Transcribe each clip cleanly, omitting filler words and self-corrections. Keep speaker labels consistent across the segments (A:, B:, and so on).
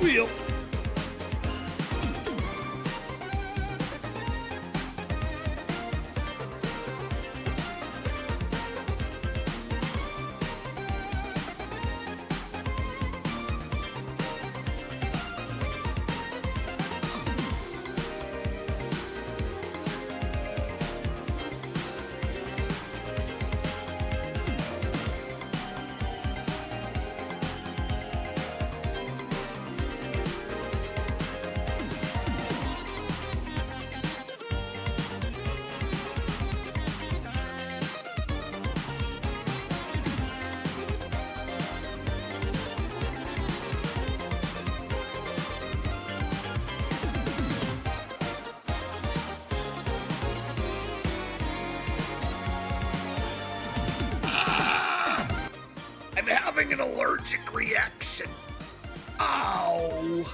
A: Wheel. I'm having an allergic reaction. Ow.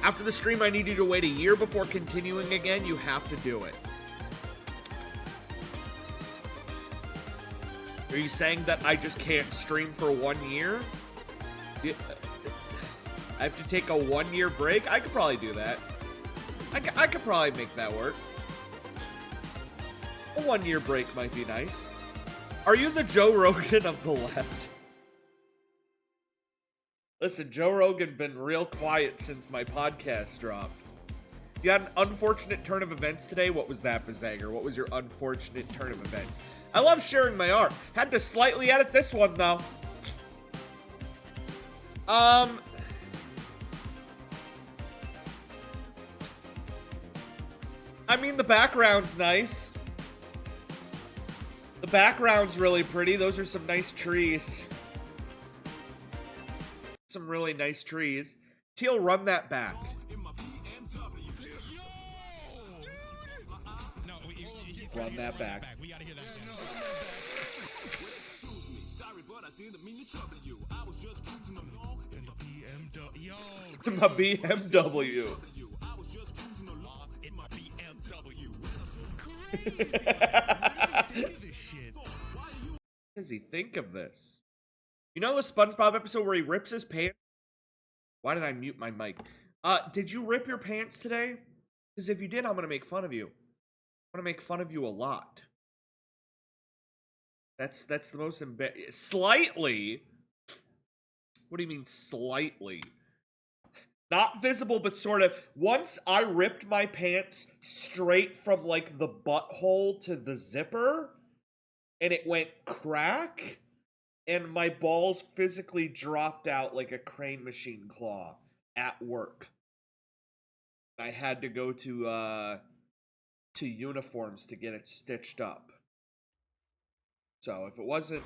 A: After the stream, I need you to wait a year before continuing again. You have to do it. Are you saying that I just can't stream for 1 year? I have to take a 1-year break? I could probably do that. I could probably make that work. A 1-year break might be nice. Are you the Joe Rogan of the left? Listen, Joe Rogan been real quiet since my podcast dropped. You had an unfortunate turn of events today. What was that, Bazanger? What was your unfortunate turn of events? I love sharing my art. Had to slightly edit this one, though. I mean, the background's nice. The background's really pretty. Those are some nice trees. Some really nice trees. Teal, run that back. Run that back. My BMW. What does he think of this? You know the SpongeBob episode where he rips his pants? Why did I mute my mic? Did you rip your pants today? Because if you did, I'm gonna make fun of you. I'm gonna make fun of you a lot. That's the most slightly. What do you mean slightly? Not visible, but sort of. Once I ripped my pants straight from like the butthole to the zipper, and it went crack, and my balls physically dropped out like a crane machine claw at work. I had to go to uniforms to get it stitched up. So if it wasn't,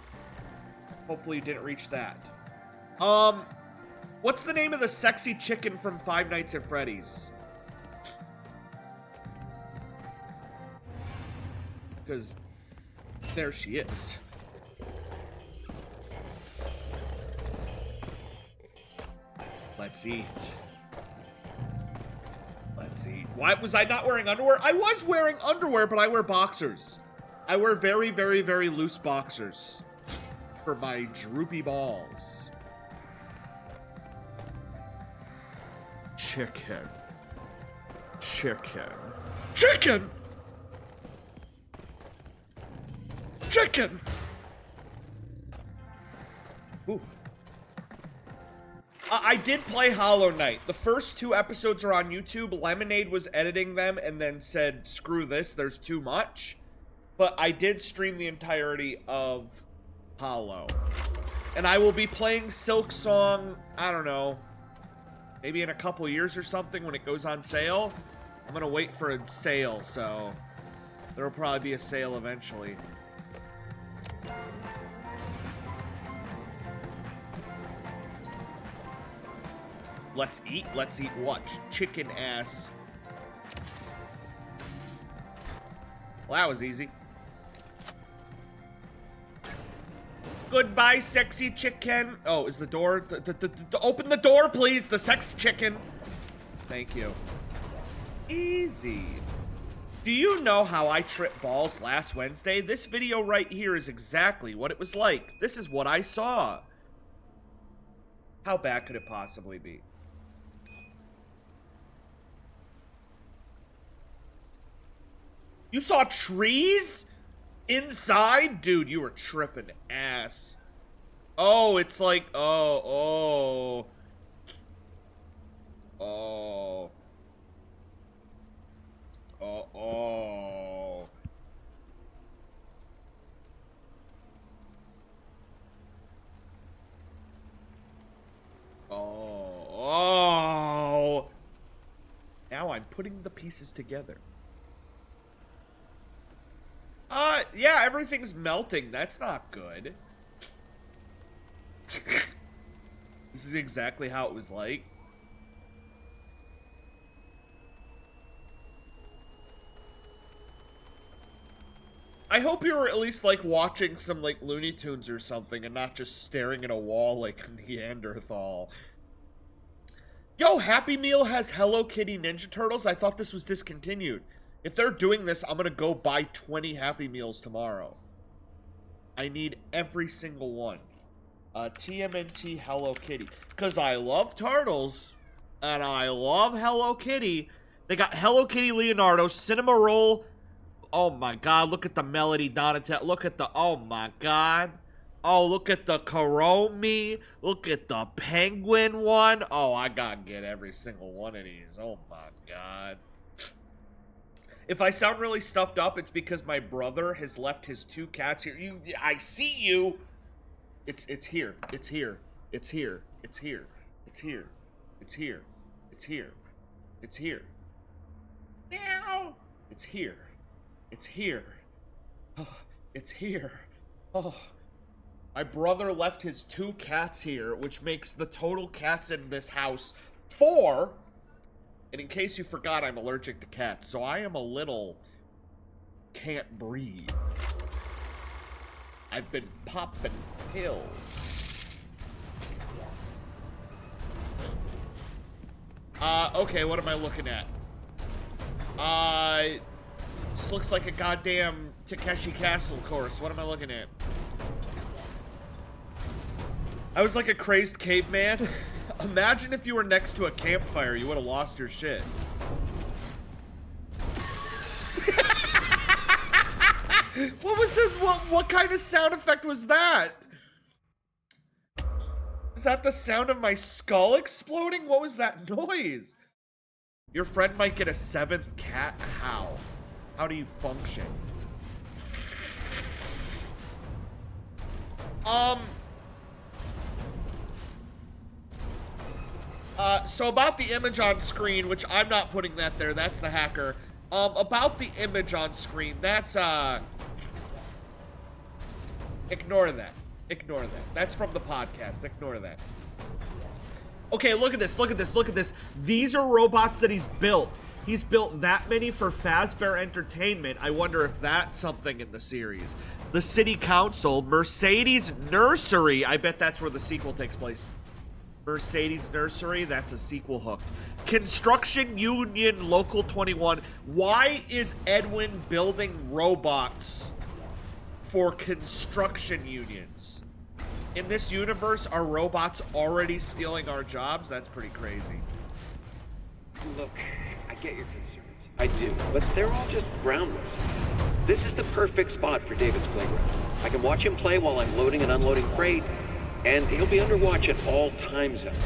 A: hopefully you didn't reach that. What's the name of the sexy chicken from Five Nights at Freddy's? Because there she is. Let's eat. Let's eat. Why was I not wearing underwear? I was wearing underwear, but I wear boxers. I wear very, very, very loose boxers for my droopy balls. Chicken. Chicken. Chicken! Chicken! Ooh. I did play Hollow Knight. The first 2 episodes are on YouTube. Lemonade was editing them and then said, screw this, there's too much. But I did stream the entirety of Hollow. And I will be playing Silk Song, I don't know, maybe in a couple years or something when it goes on sale. I'm gonna wait for a sale, so there'll probably be a sale eventually. Let's eat what? Chicken ass. Well, that was easy. Goodbye, sexy chicken. Oh, is the door... open the door, please. The sex chicken. Thank you. Easy. Do you know how I tripped balls last Wednesday? This video right here is exactly what it was like. This is what I saw. How bad could it possibly be? You saw trees? Inside? Dude, you were tripping ass. Oh, it's like, oh. Oh. Now I'm putting the pieces together. Yeah, everything's melting. That's not good. This is exactly how it was like. I hope you were at least, like, watching some, like, Looney Tunes or something and not just staring at a wall like Neanderthal. Yo, Happy Meal has Hello Kitty Ninja Turtles? I thought this was discontinued. If they're doing this, I'm gonna go buy 20 Happy Meals tomorrow. I need every single one. TMNT Hello Kitty. Because I love turtles, and I love Hello Kitty. They got Hello Kitty Leonardo, Cinema Roll. Oh my god, look at the Melody Donatello. Look at the, oh my god. Oh, look at the Karomi. Look at the Penguin one. Oh, I gotta get every single one of these. Oh my god. If I sound really stuffed up, it's because my brother has left his 2 cats here. I see you. It's here. It's here. It's here. It's here. It's here. It's here. It's here. It's here. Meow. It's here. It's here. Oh, it's here. Oh. My brother left his 2 cats here, which makes the total cats in this house 4. And in case you forgot, I'm allergic to cats, so I am a little... can't breathe. I've been popping pills. Okay, what am I looking at? This looks like a goddamn Takeshi Castle course. What am I looking at? I was like a crazed caveman. Imagine if you were next to a campfire, you would have lost your shit. What was it? What kind of sound effect was that? Is that the sound of my skull exploding? What was that noise? Your friend might get a 7th cat? How? How do you function? So about the image on screen, which I'm not putting that there, that's the hacker. About the image on screen, that's, ignore that. Ignore that. That's from the podcast. Ignore that. Okay, look at this, look at this, look at this. These are robots that he's built. He's built that many for Fazbear Entertainment. I wonder if that's something in the series. The City Council, Mercedes Nursery. I bet that's where the sequel takes place. Mercedes Nursery, that's a sequel hook. Construction Union Local 21. Why is Edwin building robots for construction unions? In this universe, are robots already stealing our jobs? That's pretty crazy.
B: Look, I get your concerns. I do, but they're all just groundless. This is the perfect spot for David's playground. I can watch him play while I'm loading and unloading freight, and he'll be under watch at all time zones.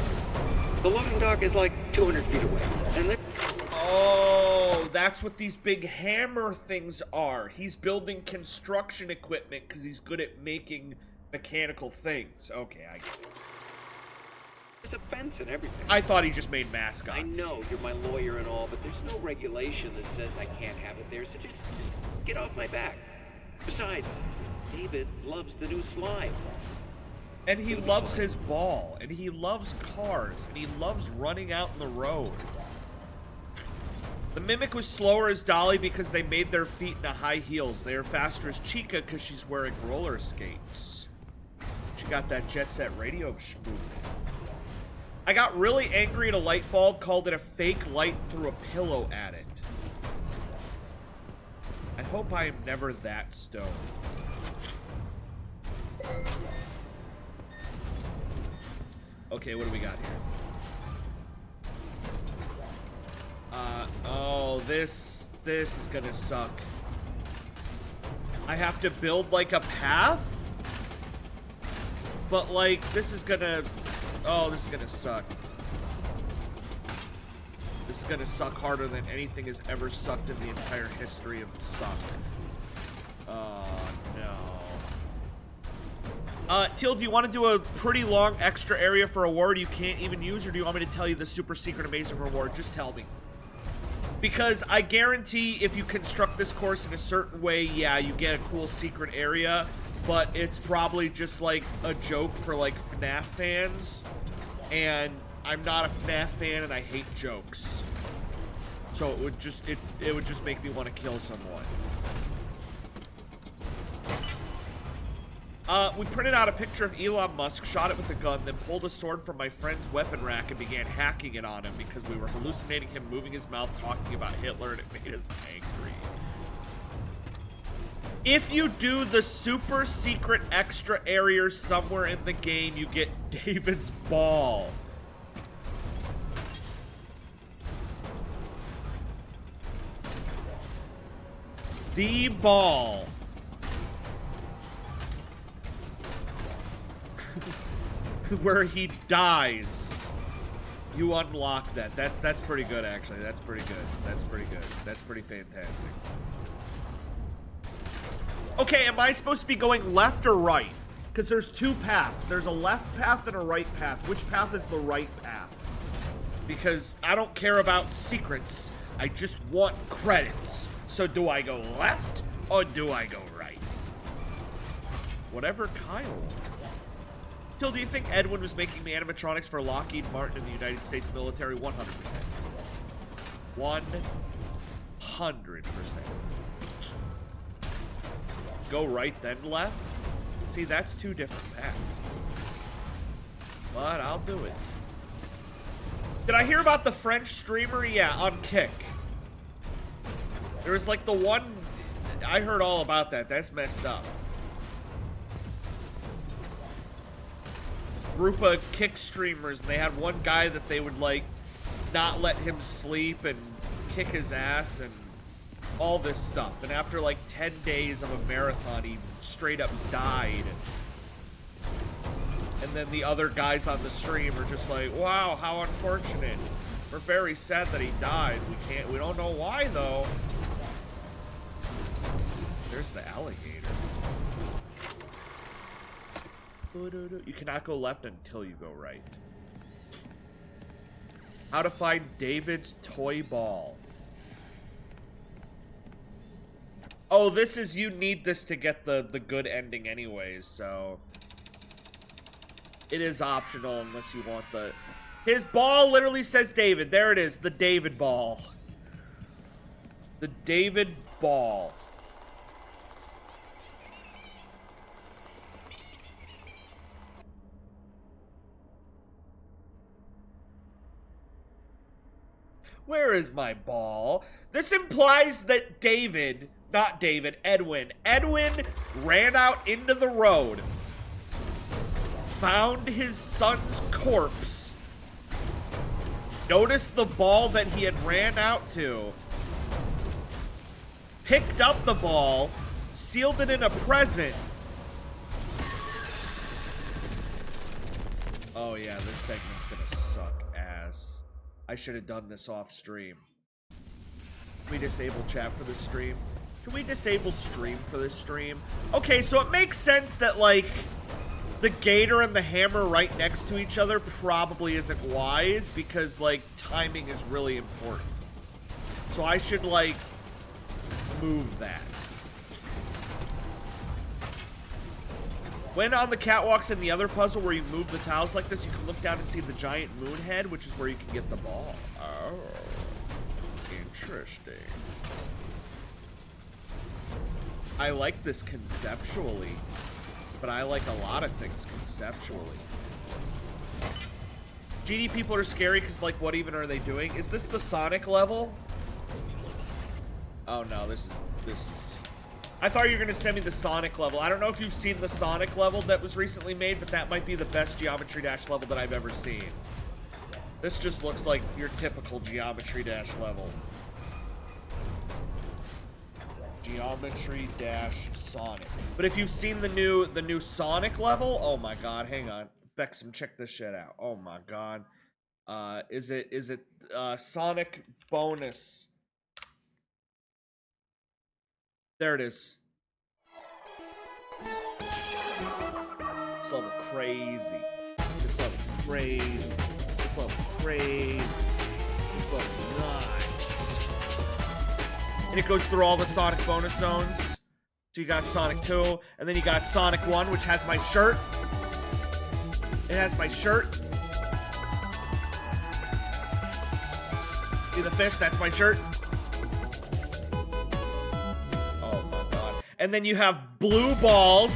B: The loading dock is like 200 feet away, and then...
A: Oh, that's what these big hammer things are. He's building construction equipment because he's good at making mechanical things. Okay, I get it.
B: There's a fence and everything.
A: I thought he just made mascots.
B: I know you're my lawyer and all, but there's no regulation that says I can't have it there, so just get off my back. Besides, David loves the new slide.
A: And he loves his ball, and he loves cars, and he loves running out in the road. The Mimic was slower as Dolly because they made their feet into high heels. They are faster as Chica because she's wearing roller skates. She got that Jet Set Radio schmook. I got really angry at a light bulb, called it a fake light, and threw a pillow at it. I hope I am never that stoned. Okay, what do we got here? Oh, this is gonna suck. I have to build, like, a path? But, like, this is gonna... Oh, this is gonna suck. This is gonna suck harder than anything has ever sucked in the entire history of suck. Oh, no. Teal, do you want to do a pretty long extra area for a reward you can't even use, or do you want me to tell you the super secret amazing reward? Just tell me. Because I guarantee if you construct this course in a certain way, yeah, you get a cool secret area, but it's probably just like a joke for like FNAF fans, and I'm not a FNAF fan and I hate jokes. So it would just make me want to kill someone. We printed out a picture of Elon Musk, shot it with a gun, then pulled a sword from my friend's weapon rack and began hacking it on him because we were hallucinating him moving his mouth talking about Hitler, and it made us angry. If you do the super secret extra area somewhere in the game, you get David's ball. The ball. Where he dies. You unlock that. That's pretty good, actually. That's pretty good. That's pretty good. That's pretty fantastic. Okay, am I supposed to be going left or right? Because there's two paths. There's a left path and a right path. Which path is the right path? Because I don't care about secrets. I just want credits. So do I go left or do I go right? Whatever Kyle wants. Till, do you think Edwin was making the animatronics for Lockheed Martin in the United States military? 100%. 100%. Go right, then left? See, that's two different paths. But I'll do it. Did I hear about the French streamer? Yeah, on Kick. There was like the one... I heard all about that. That's messed up. Group of Kick streamers, and they had one guy that they would like not let him sleep and kick his ass and all this stuff. And after like 10 days of a marathon, he straight up died. And then the other guys on the stream are just like, wow, how unfortunate. We're very sad that he died. We don't know why though. There's the alligator. You cannot go left until you go right. How to find David's toy ball. Oh, this is, you need this to get the good ending anyways, so. It is optional unless you want the... His ball literally says David. There it is, the David ball. The David ball. Where is my ball? This implies that David, not David, Edwin ran out into the road, found his son's corpse, noticed the ball that he had ran out to, picked up the ball, sealed it in a present. Oh yeah, this segment's gonna suck ass. I should have done this off stream. Can we disable chat for this stream? Can we disable stream for this stream? Okay, so it makes sense that, like, the gator and the hammer right next to each other probably isn't wise because, like, timing is really important. So I should, like, move that. When on the catwalks in the other puzzle where you move the tiles like this, you can look down and see the giant moon head, which is where you can get the ball. Oh. Interesting. I like this conceptually, but I like a lot of things conceptually. GD people are scary because, like, what even are they doing? Is this the Sonic level? Oh no, this is... I thought you were gonna send me the Sonic level. I don't know if you've seen the Sonic level that was recently made, but that might be the best Geometry Dash level that I've ever seen. This just looks like your typical Geometry Dash level. Geometry Dash Sonic. But if you've seen the new Sonic level, oh my god, hang on. Bexum, check this shit out. Oh my god. Is it Sonic bonus? There it is. This level crazy. This level crazy. This level crazy. This level nuts. And it goes through all the Sonic bonus zones. So you got Sonic 2, and then you got Sonic 1, which has my shirt. It has my shirt. See the fish? That's my shirt. Oh my god. And then you have blue balls.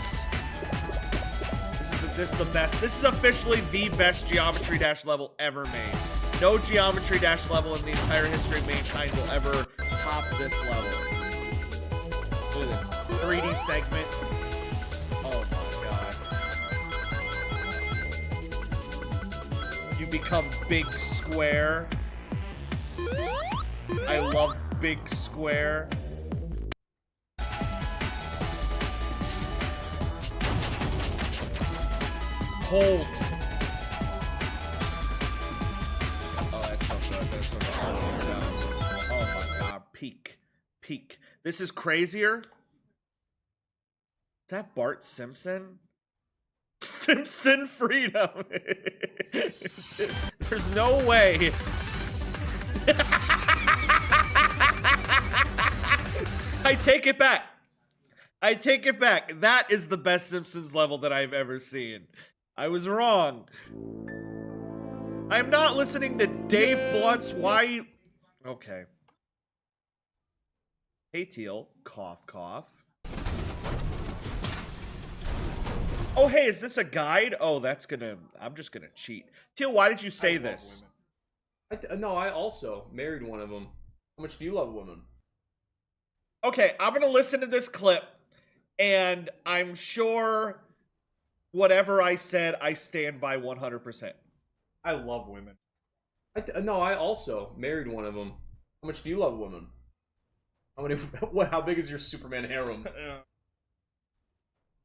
A: This is the best. This is officially the best Geometry Dash level ever made. No Geometry Dash level in the entire history of mankind will ever top this level. Look at this. 3D segment. Oh my god. You become Big Square. I love Big Square. Hold. Oh, that's so good. That's so good. Oh my god. Peak. Peak. This is crazier. Is that Bart Simpson? Simpson Freedom. There's no way. I take it back. I take it back. That is the best Simpsons level that I've ever seen. I was wrong. I'm not listening to Dave Blunt's why. Okay. Hey, Teal. Cough, cough. Oh, hey, is this a guide? Oh, that's gonna... I'm just gonna cheat. Teal, why did you say this?
C: No, I also married one of them. How much do you love women?
A: Okay, I'm gonna listen to this clip, and I'm sure whatever I said, I stand by 100%. I love women.
C: No, I also married one of them. How much do you love women? How many? How big is your Superman harem?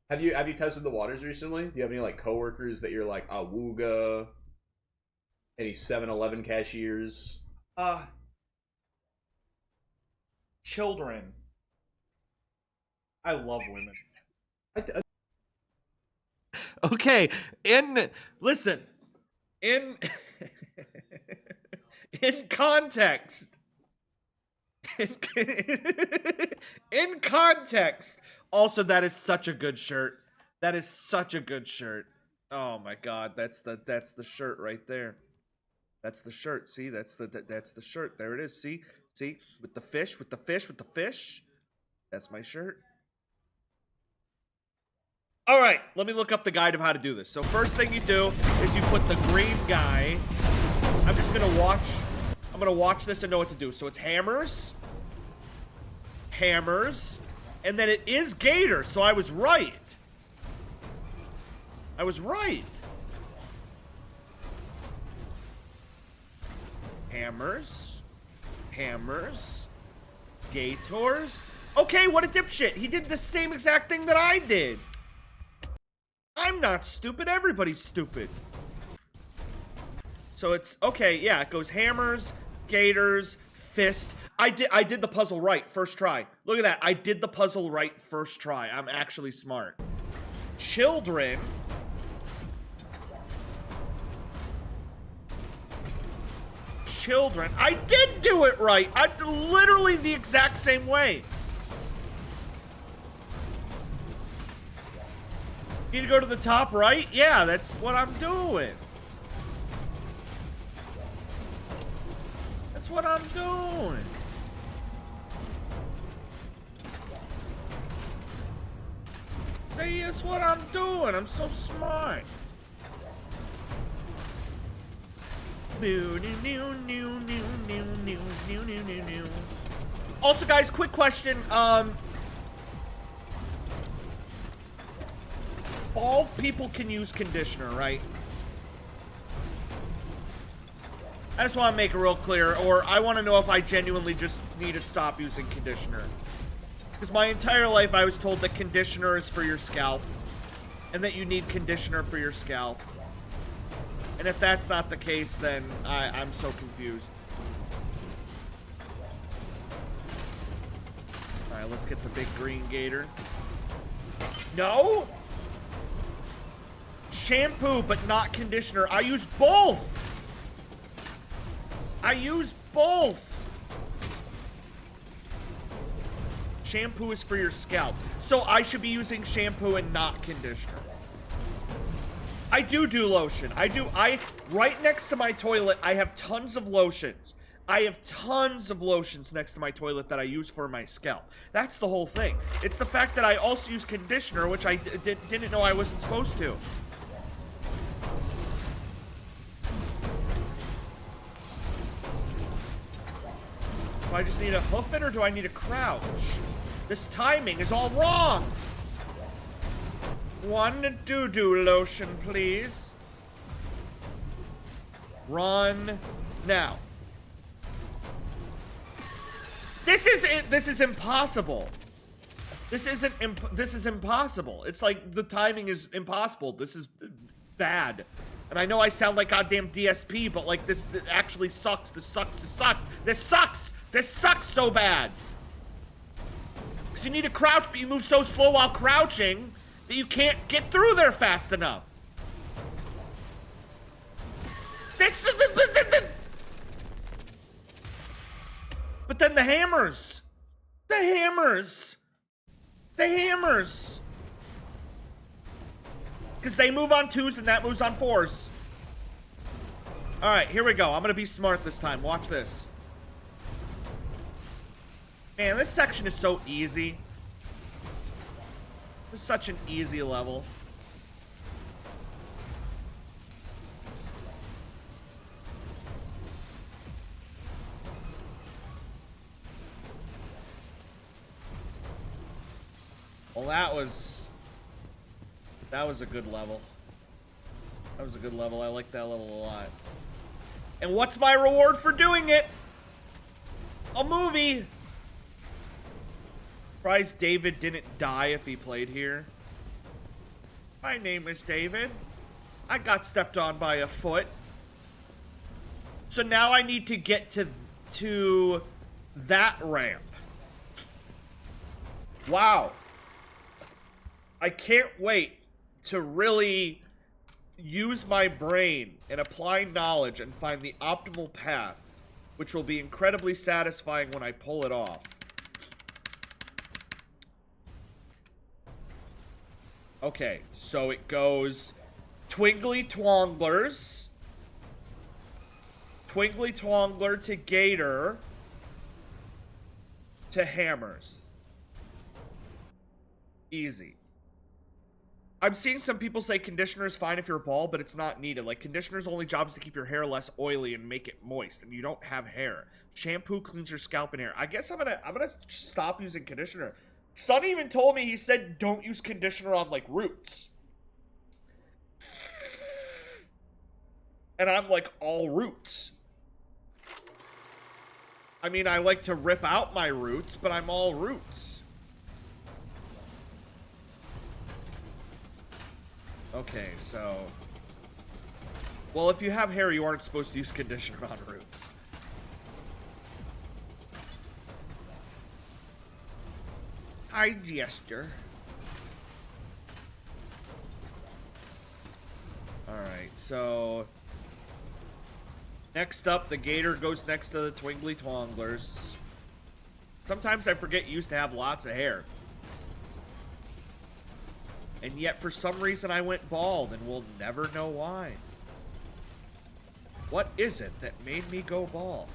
C: Have you tested the waters recently? Do you have any like coworkers that you're like awooga? Any 7-Eleven cashiers?
A: Children. I love women. Okay, listen, in context, in context. Also, that is such a good shirt. That is such a good shirt. Oh my god, that's the shirt right there. That's the shirt. See, that's the shirt. There it is. See, with the fish, with the fish, with the fish. That's my shirt. All right, let me look up the guide of how to do this. So first thing you do is you put the green guy. I'm gonna watch this and know what to do. So it's hammers, and then it is gator. So I was right. I was right. Hammers, gators. Okay, what a dipshit. He did the same exact thing that I did. I'm not stupid. Everybody's stupid. So it's okay. Yeah, it goes hammers, gators, fist. I did the puzzle right first try. Look at that. I did the puzzle right first try. I'm actually smart. Children. I did do it right. I literally the exact same way. Need to go to the top right? Yeah, that's what I'm doing. That's what I'm doing. That's what I'm doing. I'm so smart. Also, guys, quick question. All people can use conditioner, right? I just want to make it real clear, or I want to know if I genuinely just need to stop using conditioner. Because my entire life I was told that conditioner is for your scalp, and that you need conditioner for your scalp. And if that's not the case, then I'm so confused. Alright, let's get the big green gator. No? Shampoo, but not conditioner. I use both! I use both! Shampoo is for your scalp. So I should be using shampoo and not conditioner. I do lotion. Right next to my toilet, I have tons of lotions. I have tons of lotions next to my toilet that I use for my scalp. That's the whole thing. It's the fact that I also use conditioner, which I didn't know I wasn't supposed to. Do I just need to hoof it, or do I need to crouch? This timing is all wrong. One doo-doo lotion, please. Run now. This is impossible. This is impossible. It's like the timing is impossible. This is bad. And I know I sound like goddamn DSP, but like this actually sucks. This sucks. This sucks so bad. Because you need to crouch, but you move so slow while crouching that you can't get through there fast enough. That's But then the hammers. The hammers. Because they move on 2s and that moves on 4s. Alright, here we go. I'm gonna be smart this time. Watch this. Man, this section is so easy. This is such an easy level. Well, that was a good level. That was a good level. I like that level a lot. And what's my reward for doing it? A movie. Surprised David didn't die if he played here. My name is David. I got stepped on by a foot. So now I need to get to that ramp. Wow. I can't wait to really use my brain and apply knowledge and find the optimal path, which will be incredibly satisfying when I pull it off. Okay, so it goes Twiggly Twonglers, Twiggly Twongler to Gator to Hammers. Easy. I'm seeing some people say conditioner is fine if you're bald, but it's not needed. Like, conditioner's only job is to keep your hair less oily and make it moist, and you don't have hair. Shampoo cleans your scalp and hair. I guess I'm gonna stop using conditioner. Sonny even told me, he said, don't use conditioner on, like, roots. And I'm like, all roots. I mean, I like to rip out my roots, but I'm all roots. Okay, so... Well, if you have hair, you aren't supposed to use conditioner on roots. Hi, Jester. Alright, so... Next up, the Gator goes next to the Twiggly Twonglers. Sometimes I forget you used to have lots of hair. And yet, for some reason, I went bald, and we'll never know why. What is it that made me go bald?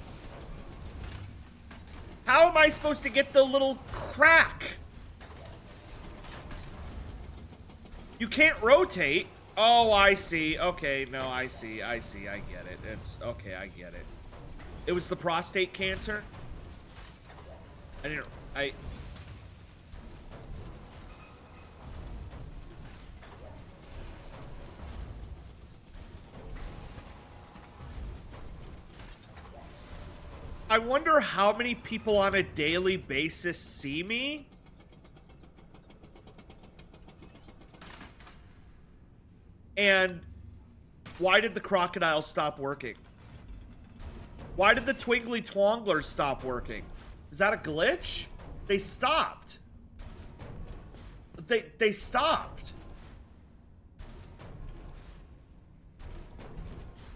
A: How am I supposed to get the little crack? You can't rotate. Oh, I see. Okay, no, I see. I get it. It's okay, I get it. It was the prostate cancer? I wonder how many people on a daily basis see me. And why did the crocodile stop working? Why did the twiggly twonglers stop working? Is that a glitch? They stopped. They stopped.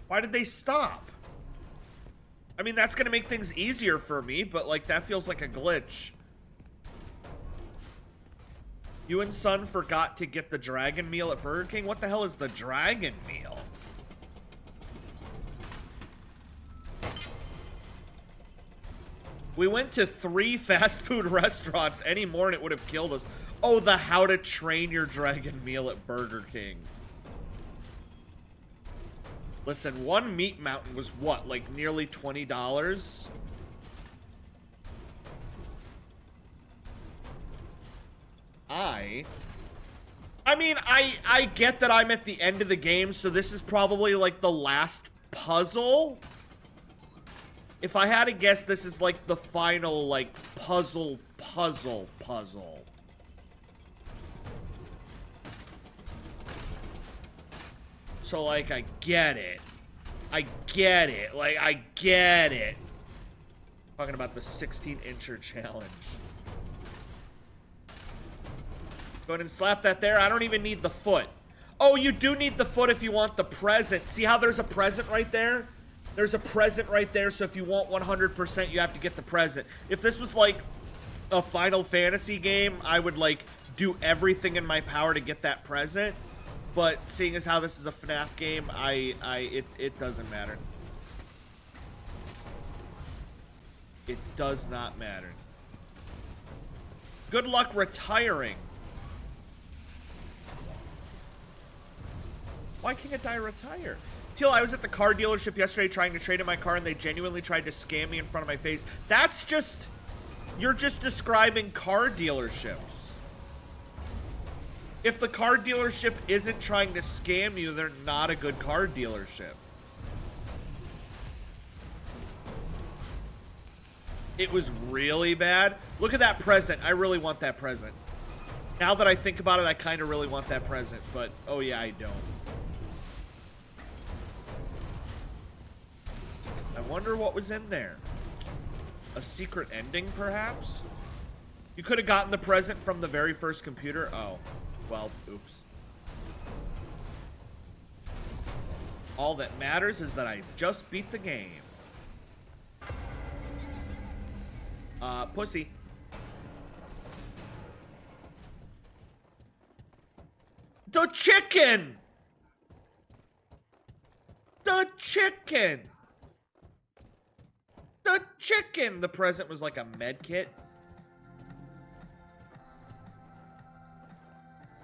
A: Why did they stop? I mean, that's gonna make things easier for me, but like that feels like a glitch. You and son forgot to get the dragon meal at Burger King? What the hell is the dragon meal? We went to 3 fast food restaurants. Any more and it would have killed us. Oh, the how to train your dragon meal at Burger King. Listen, one meat mountain was what? Like nearly $20? I mean, I get that I'm at the end of the game, so this is probably like the last puzzle. If I had to guess, this is like the final, like, puzzle. So, like, I get it. Like, I get it. Talking about the 16-incher challenge. Go ahead and slap that there. I don't even need the foot. Oh, you do need the foot if you want the present. See how there's a present right there? There's a present right there, so if you want 100%, you have to get the present. If this was, like, a Final Fantasy game, I would, like, do everything in my power to get that present. But seeing as how this is a FNAF game, it doesn't matter. It does not matter. Good luck retiring. Why can't I retire? Teal, I was at the car dealership yesterday trying to trade in my car, and they genuinely tried to scam me in front of my face. That's just... You're just describing car dealerships. If the car dealership isn't trying to scam you, they're not a good car dealership. It was really bad. Look at that present. I really want that present. Now that I think about it, I kind of really want that present, but oh yeah, I don't. I wonder what was in there. A secret ending, perhaps? You could have gotten the present from the very first computer. Oh, well, oops. All that matters is that I just beat the game. Pussy. The chicken! The chicken! The chicken! The present was like a med kit.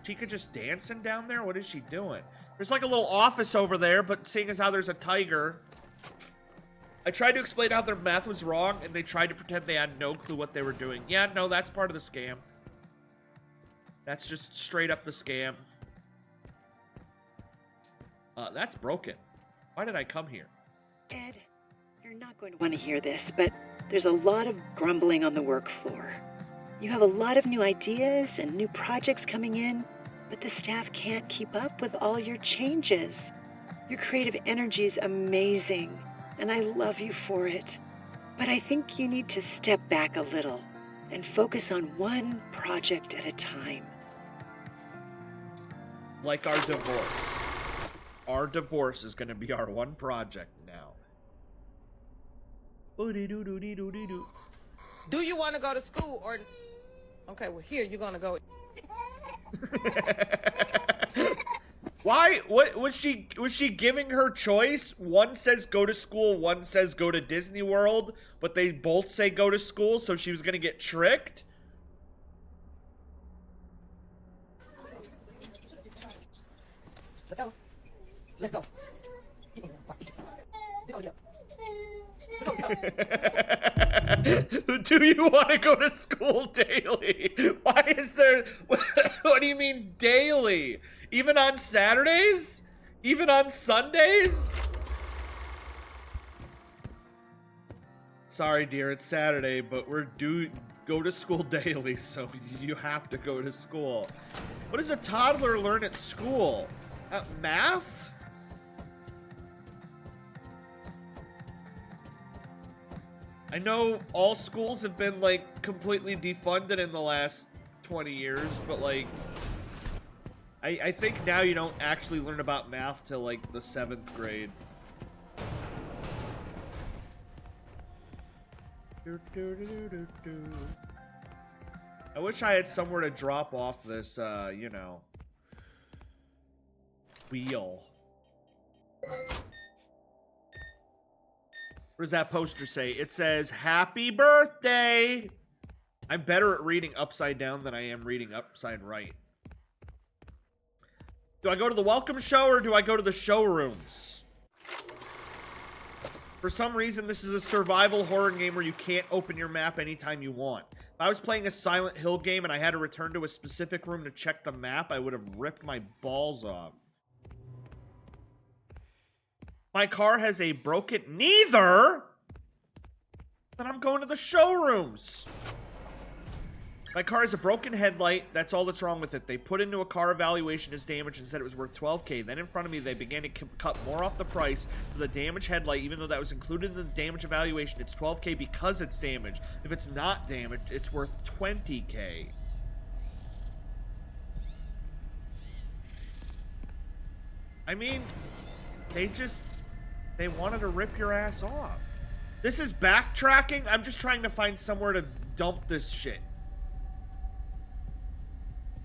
A: Chica just dancing down there? What is she doing? There's like a little office over there, but seeing as how there's a tiger... I tried to explain how their math was wrong, and they tried to pretend they had no clue what they were doing. Yeah, no, that's part of the scam. That's just straight up the scam. That's broken. Why did I come here?
D: Ed, you're not going to want to hear this, but there's a lot of grumbling on the work floor. You have a lot of new ideas and new projects coming in, but the staff can't keep up with all your changes. Your creative energy is amazing, and I love you for it. But I think you need to step back a little and focus on one project at a time.
A: Like our divorce. Our divorce is going to be our one project now. Oodie-doo-doo-dee-doo-dee-doo.
E: Do you want to go to school or... Okay, well, here, you're going to go...
A: Why? What was she giving her choice? One says go to school, one says go to Disney World, but they both say go to school, so she was going to get tricked?
E: Let's go.
A: Do you want to go to school daily? Why is there... What do you mean daily? Even on Saturdays? Even on Sundays? Sorry, dear, it's Saturday, but we're due... Go to school daily, so you have to go to school. What does a toddler learn at school? Math? I know all schools have been, like, completely defunded in the last 20 years, but, like, I think now you don't actually learn about math till, like, the 7th grade. I wish I had somewhere to drop off this, you know, wheel. What does that poster say? It says, "Happy birthday!" I'm better at reading upside down than I am reading upside right. Do I go to the welcome show or do I go to the showrooms? For some reason, this is a survival horror game where you can't open your map anytime you want. If I was playing a Silent Hill game and I had to return to a specific room to check the map, I would have ripped my balls off. My car has a broken... Neither! Then I'm going to the showrooms. My car has a broken headlight. That's all that's wrong with it. They put into a car evaluation as damaged and said it was worth $12K. Then in front of me, they began to cut more off the price for the damaged headlight, even though that was included in the damage evaluation. It's $12K because it's damaged. If it's not damaged, it's worth $20K. I mean, they wanted to rip your ass off. This is backtracking. I'm just trying to find somewhere to dump this shit.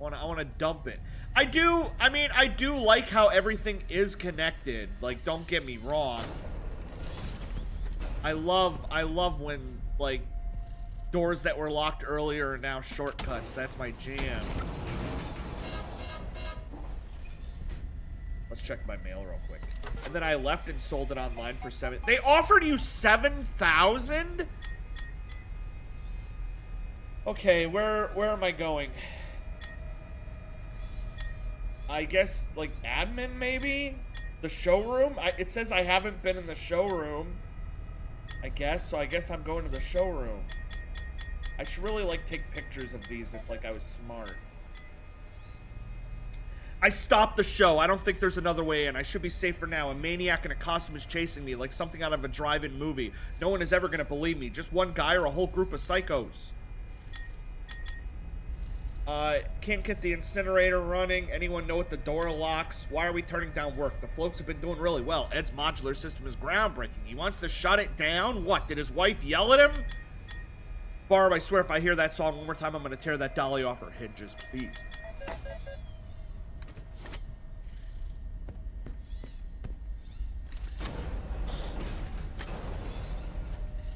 A: I want to dump it. I do like how everything is connected. Like, don't get me wrong. I love when, like, doors that were locked earlier are now shortcuts. That's my jam. Let's check my mail real quick. And then I left and sold it online for $7,000. They offered you $7,000? Okay, where am I going? I guess, like, admin, maybe? The showroom? It says I haven't been in the showroom. I guess, so I guess I'm going to the showroom. I should really, like, take pictures of these if, like, I was smart. I stopped the show. I don't think there's another way in. I should be safe for now. A maniac in a costume is chasing me, like something out of a drive-in movie. No one is ever gonna believe me. Just one guy or a whole group of psychos. Can't get the incinerator running. Anyone know what the door locks? Why are we turning down work? The floats have been doing really well. Ed's modular system is groundbreaking. He wants to shut it down? What, did his wife yell at him? Barb, I swear if I hear that song one more time, I'm gonna tear that dolly off her hinges, please.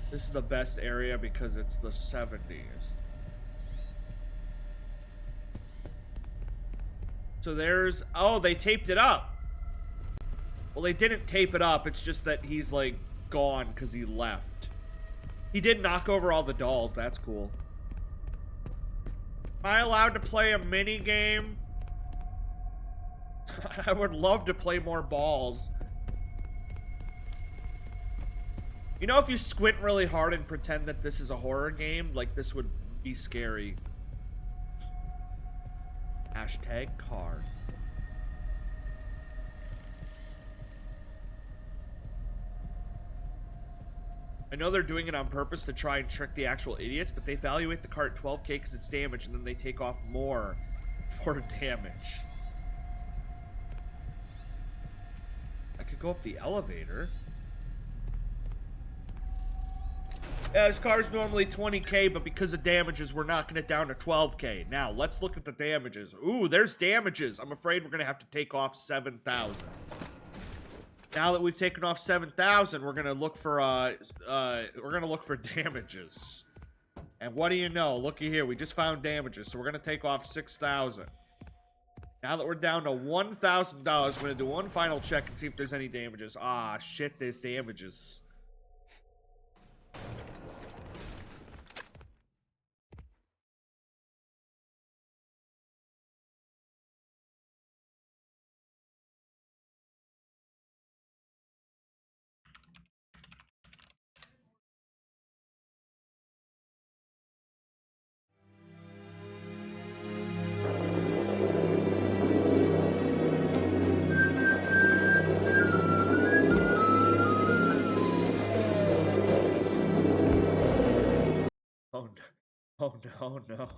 A: This is the best area because it's the 70s. So there's... Oh, they taped it up. Well, they didn't tape it up. It's just that he's, like, gone because he left. He did knock over all the dolls. That's cool. Am I allowed to play a mini game? I would love to play more balls. You know, if you squint really hard and pretend that this is a horror game, like, this would be scary. Hashtag car. I know they're doing it on purpose to try and trick the actual idiots, but they evaluate the car at $12K because it's damaged, and then they take off more for damage. I could go up the elevator. Yeah, this car's normally $20K, but because of damages, we're knocking it down to $12K. Now, let's look at the damages. Ooh, there's damages. I'm afraid we're going to have to take off $7,000. Now that we've taken off $7,000, we're going to look for damages. And what do you know? Looky here, we just found damages, so we're going to take off $6,000. Now that we're down to $1,000, I'm gonna do one final check and see if there's any damages. Ah, shit, there's damages. Oh no. Oh no, no.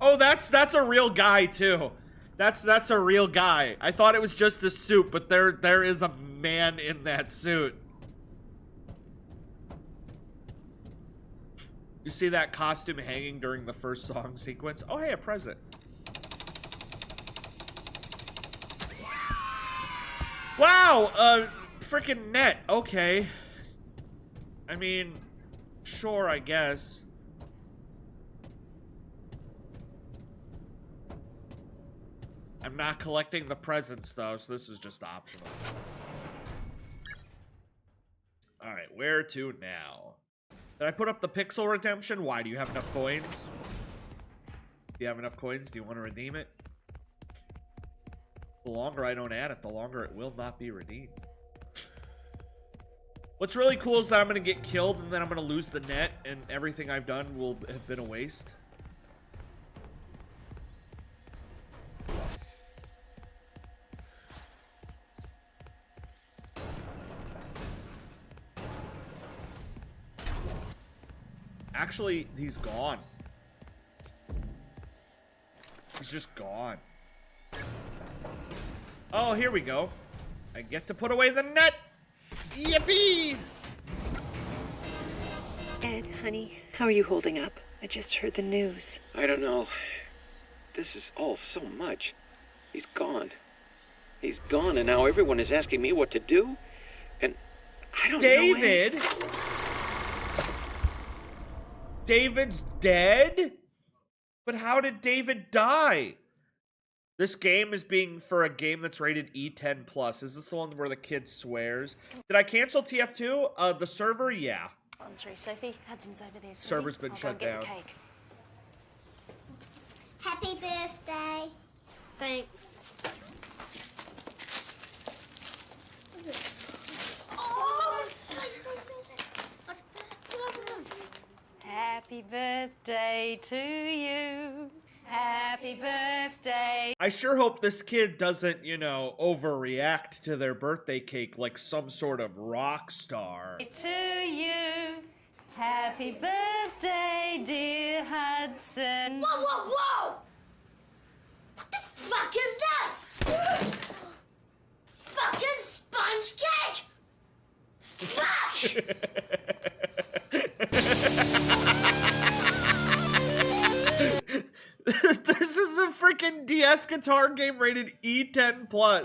A: Oh, that's a real guy too. That's a real guy. I thought it was just the suit, but there is a man in that suit. You see that costume hanging during the first song sequence? Oh, hey, a present. Wow, freaking net. Okay. I mean, sure, I guess. I'm not collecting the presents, though, so this is just optional. Alright, where to now? Did I put up the pixel redemption? Why? Do you have enough coins? Do you have enough coins? Do you want to redeem it? The longer I don't add it, the longer it will not be redeemed. What's really cool is that I'm going to get killed, and then I'm going to lose the net, and everything I've done will have been a waste. Actually, he's gone. He's just gone. Oh, here we go. I get to put away the net. Yippee!
D: Ed, honey, how are you holding up? I just heard the news.
B: I don't know. This is all so much. He's gone. He's gone, and now everyone is asking me what to do. And I don't know.
A: David? David's dead? But how did David die? This game is being for a game that's rated E10+. Is this the one where the kid swears? Did I cancel TF2? The server? Yeah.
F: On through, Sophie. Hudson's over there. Sweetie.
A: Server's been
F: I'll
A: shut
F: go and
A: down.
F: get the cake.
G: Happy birthday. Thanks. Oh,
F: Happy birthday to you. Happy birthday.
A: I sure hope this kid doesn't, you know, overreact to their birthday cake like some sort of rock star.
F: To you. Happy birthday, dear Hudson.
G: Whoa, whoa, whoa! What the fuck is this? Fucking sponge cake! Fuck!
A: This is a freaking DS guitar game rated E10+.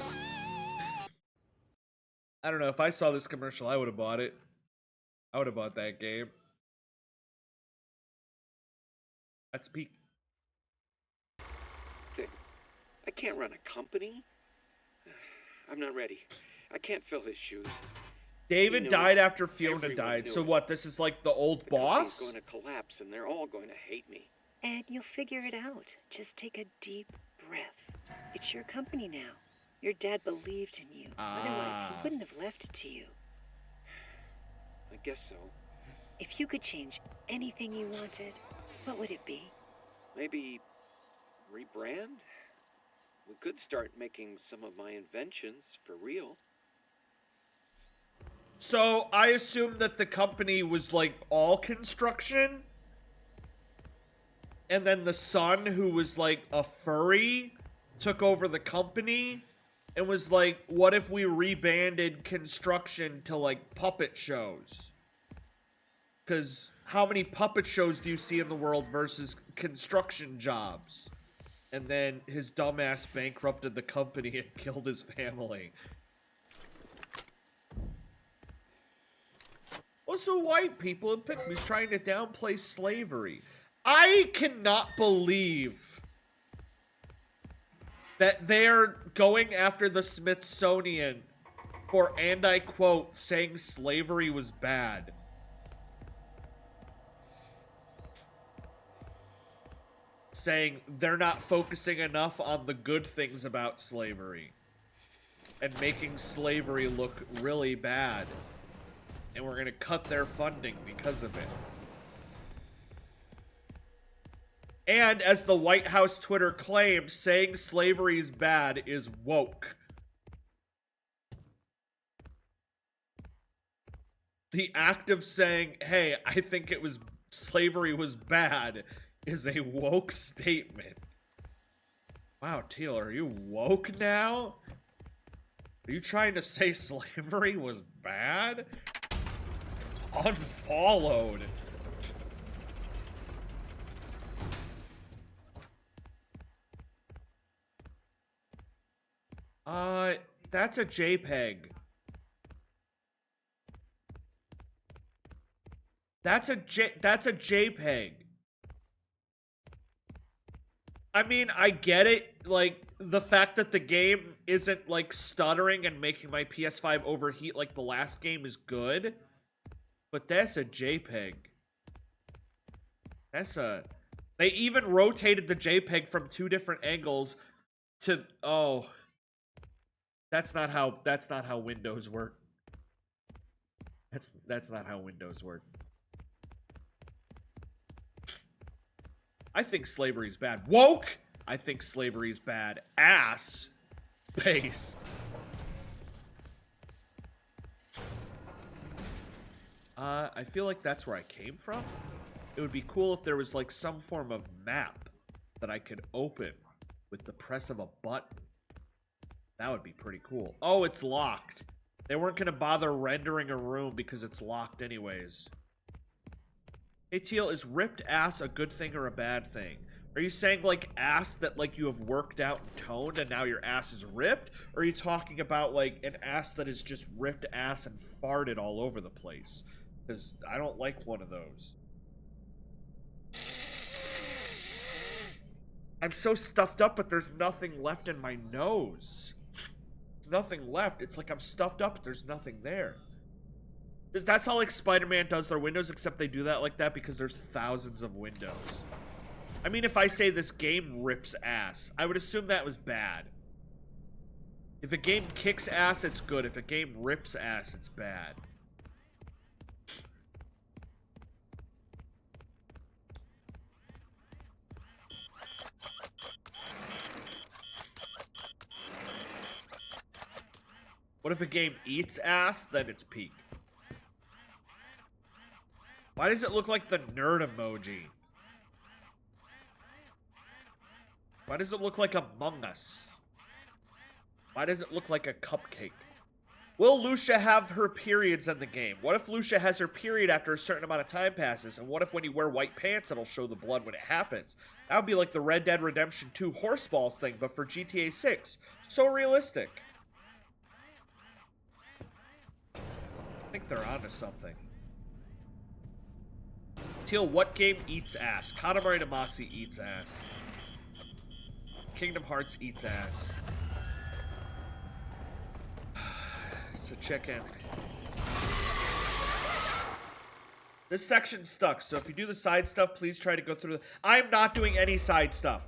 A: I don't know, if I saw this commercial, I would have bought it. I would have bought that game. That's peak.
B: I can't run a company. I'm not ready. I can't fill his shoes.
A: David
B: You know,
A: died after Fiona
B: everyone
A: died.
B: knew
A: So
B: it.
A: what, this is like the old
B: The company's
A: boss?
B: going to collapse, and they're all going to hate me.
D: Ed, you'll figure it out. Just take a deep breath. It's your company now. Your dad believed in you. Otherwise, he wouldn't have left it to you.
B: I guess so.
D: If you could change anything you wanted, what would it be?
B: Maybe rebrand? We could start making some of my inventions for real.
A: So I assumed that the company was like all construction. And then the son, who was like a furry, took over the company and was like, what if we rebanded construction to like puppet shows? Because how many puppet shows do you see in the world versus construction jobs? And then his dumbass bankrupted the company and killed his family. Also, white people and pygmies trying to downplay slavery. I cannot believe that they're going after the Smithsonian for, and I quote, saying slavery was bad. Saying they're not focusing enough on the good things about slavery. And making slavery look really bad. And we're gonna cut their funding because of it. And as the White House Twitter claimed, saying slavery is bad is woke. The act of saying, hey, I think slavery was bad is a woke statement. Wow, Teal, are you woke now? Are you trying to say slavery was bad? Unfollowed. That's a JPEG. That's a JPEG. I mean, I get it. Like, the fact that the game isn't, like, stuttering and making my PS5 overheat like the last game is good. But that's a JPEG. They even rotated the JPEG from 2 different angles to... Oh. That's not how Windows work. That's not how Windows work. I think slavery's bad. Woke! I think slavery's bad. Ass. Based. I feel like that's where I came from. It would be cool if there was like some form of map that I could open with the press of a button. That would be pretty cool. Oh, it's locked. They weren't gonna bother rendering a room because it's locked anyways. Hey, Teal, is ripped ass a good thing or a bad thing? Are you saying, like, ass that, like, you have worked out and toned and now your ass is ripped? Or are you talking about, like, an ass that is just ripped ass and farted all over the place? Because I don't like one of those. I'm so stuffed up, but there's nothing left in my nose. There's nothing left. It's like I'm stuffed up, but there's nothing there. That's how, like, Spider-Man does their windows, except they do that like that because there's thousands of windows. I mean, if I say this game rips ass, I would assume that was bad. If a game kicks ass, it's good. If a game rips ass, it's bad. What if a game eats ass? Then it's peak. Why does it look like the nerd emoji? Why does it look like Among Us? Why does it look like a cupcake? Will Lucia have her periods in the game? What if Lucia has her period after a certain amount of time passes? And what if when you wear white pants, it'll show the blood when it happens? That would be like the Red Dead Redemption 2 horseballs thing, but for GTA 6. So realistic. I think they're onto something. Teal, what game eats ass? Katamari Damacy eats ass. Kingdom Hearts eats ass. So check in. This section's stuck, so if you do the side stuff, please try to go through the... I'm not doing any side stuff.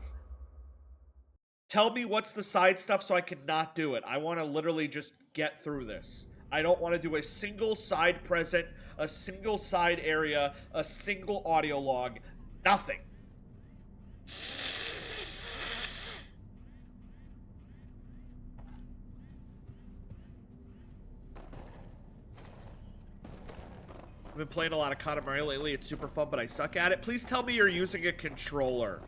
A: Tell me what's the side stuff so I can not do it. I want to literally just get through this. I don't want to do a single side present, a single side area, a single audio log. Nothing. I've been playing a lot of Katamari lately. It's super fun, but I suck at it. Please tell me you're using a controller.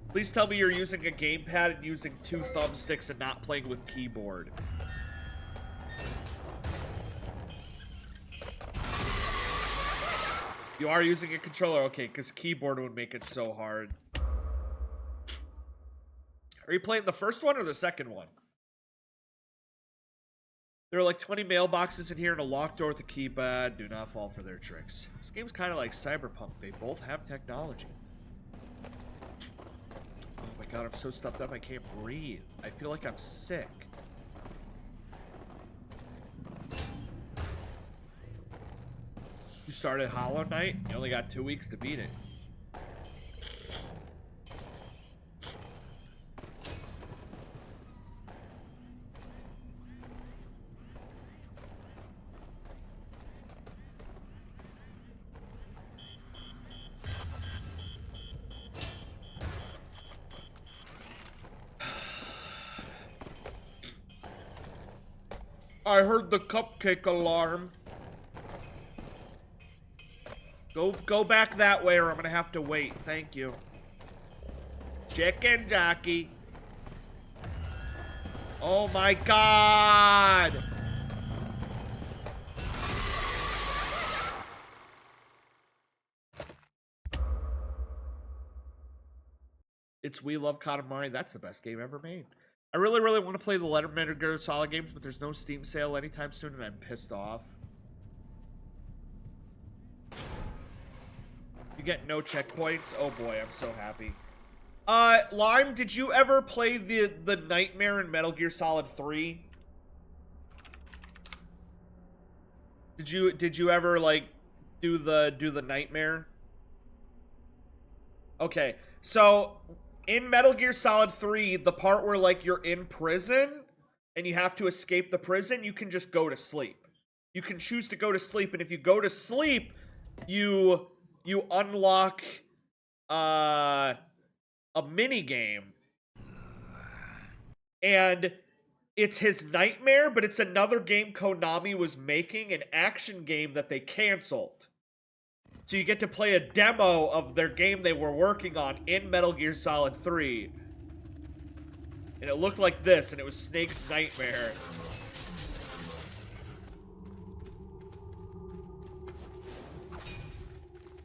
A: Please tell me you're using a gamepad and using 2 thumbsticks and not playing with keyboard. You are using a controller? Okay, because keyboard would make it so hard. Are you playing the first one or the second one? There are like 20 mailboxes in here and a locked door with a keypad. Do not fall for their tricks. This game's kind of like Cyberpunk. They both have technology. Oh my god, I'm so stuffed up I can't breathe. I feel like I'm sick. You started Hollow Knight? You only got 2 weeks to beat it. I heard the cupcake alarm. Go back that way or I'm gonna have to wait. Thank you. Chicken jockey. Oh my god! It's We Love Katamari. That's the best game ever made. I really, really want to play the Metal Gear Solid games, but there's no Steam sale anytime soon, and I'm pissed off. You get no checkpoints? Oh boy, I'm so happy. Lime, did you ever play the Nightmare in Metal Gear Solid 3? Did you ever like do the Nightmare? Okay, so in Metal Gear Solid 3, the part where like you're in prison and you have to escape the prison, you can just go to sleep. You can choose to go to sleep, and if you go to sleep, you unlock a mini game, and it's his Nightmare, but it's another game Konami was making, an action game that they canceled. So you get to play a demo of their game they were working on in Metal Gear Solid 3. And it looked like this, and it was Snake's Nightmare.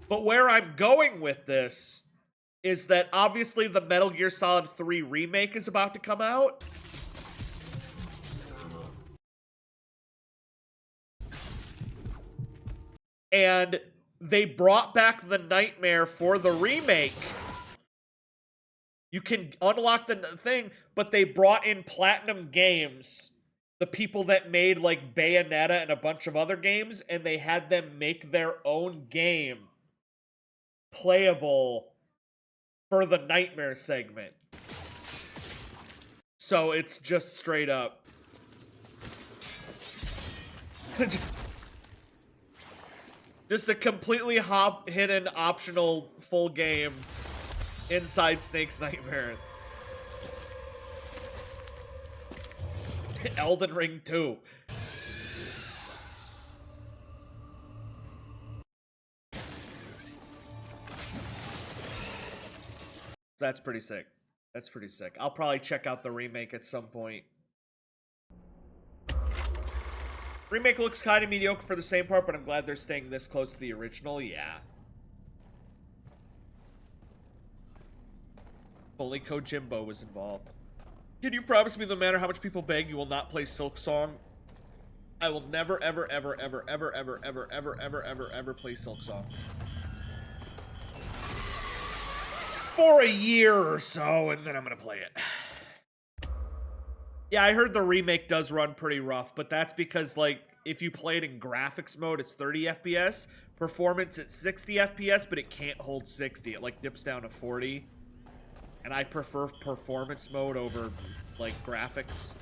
A: But where I'm going with this is that obviously the Metal Gear Solid 3 remake is about to come out. And they brought back the Nightmare for the remake. You can unlock the thing, but they brought in Platinum Games, the people that made like Bayonetta and a bunch of other games, and they had them make their own game playable for the Nightmare segment. So it's just straight up. Just a completely hidden optional full game inside Snake's Nightmare. Elden Ring 2. That's pretty sick. That's pretty sick. I'll probably check out the remake at some point. Remake looks kind of mediocre for the same part, but I'm glad they're staying this close to the original. Yeah. Only Kojimbo was involved. Can you promise me no matter how much people beg, you will not play Silk Song? I will never, ever, ever, ever, ever, ever, ever, ever, ever, ever, ever play Silk Song. For a year or so, and then I'm gonna play it. Yeah, I heard the remake does run pretty rough, but that's because, like, if you play it in graphics mode, it's 30 FPS. Performance, it's 60 FPS, but it can't hold 60. It, like, dips down to 40. And I prefer performance mode over, like, graphics.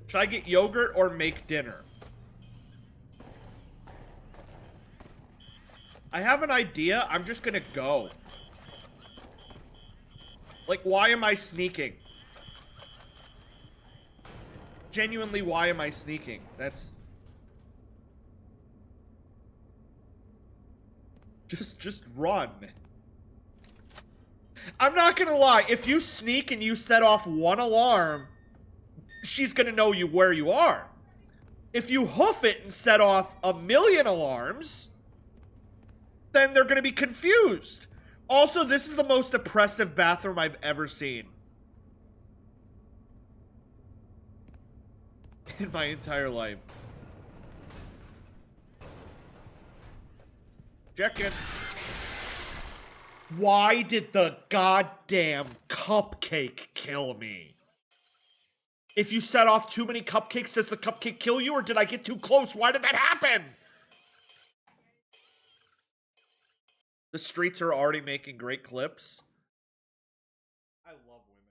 A: Should I get yogurt or make dinner? I have an idea. I'm just gonna go. Like, why am I sneaking? Genuinely, why am I sneaking? That's... Just run. I'm not gonna lie. If you sneak and you set off one alarm, she's gonna know where you are. If you hoof it and set off a million alarms, then they're gonna be confused. Also, this is the most oppressive bathroom I've ever seen. in my entire life. Chicken. Why did the goddamn cupcake kill me? If you set off too many cupcakes, does the cupcake kill you, or did I get too close? Why did that happen? The streets are already making great clips. I love women.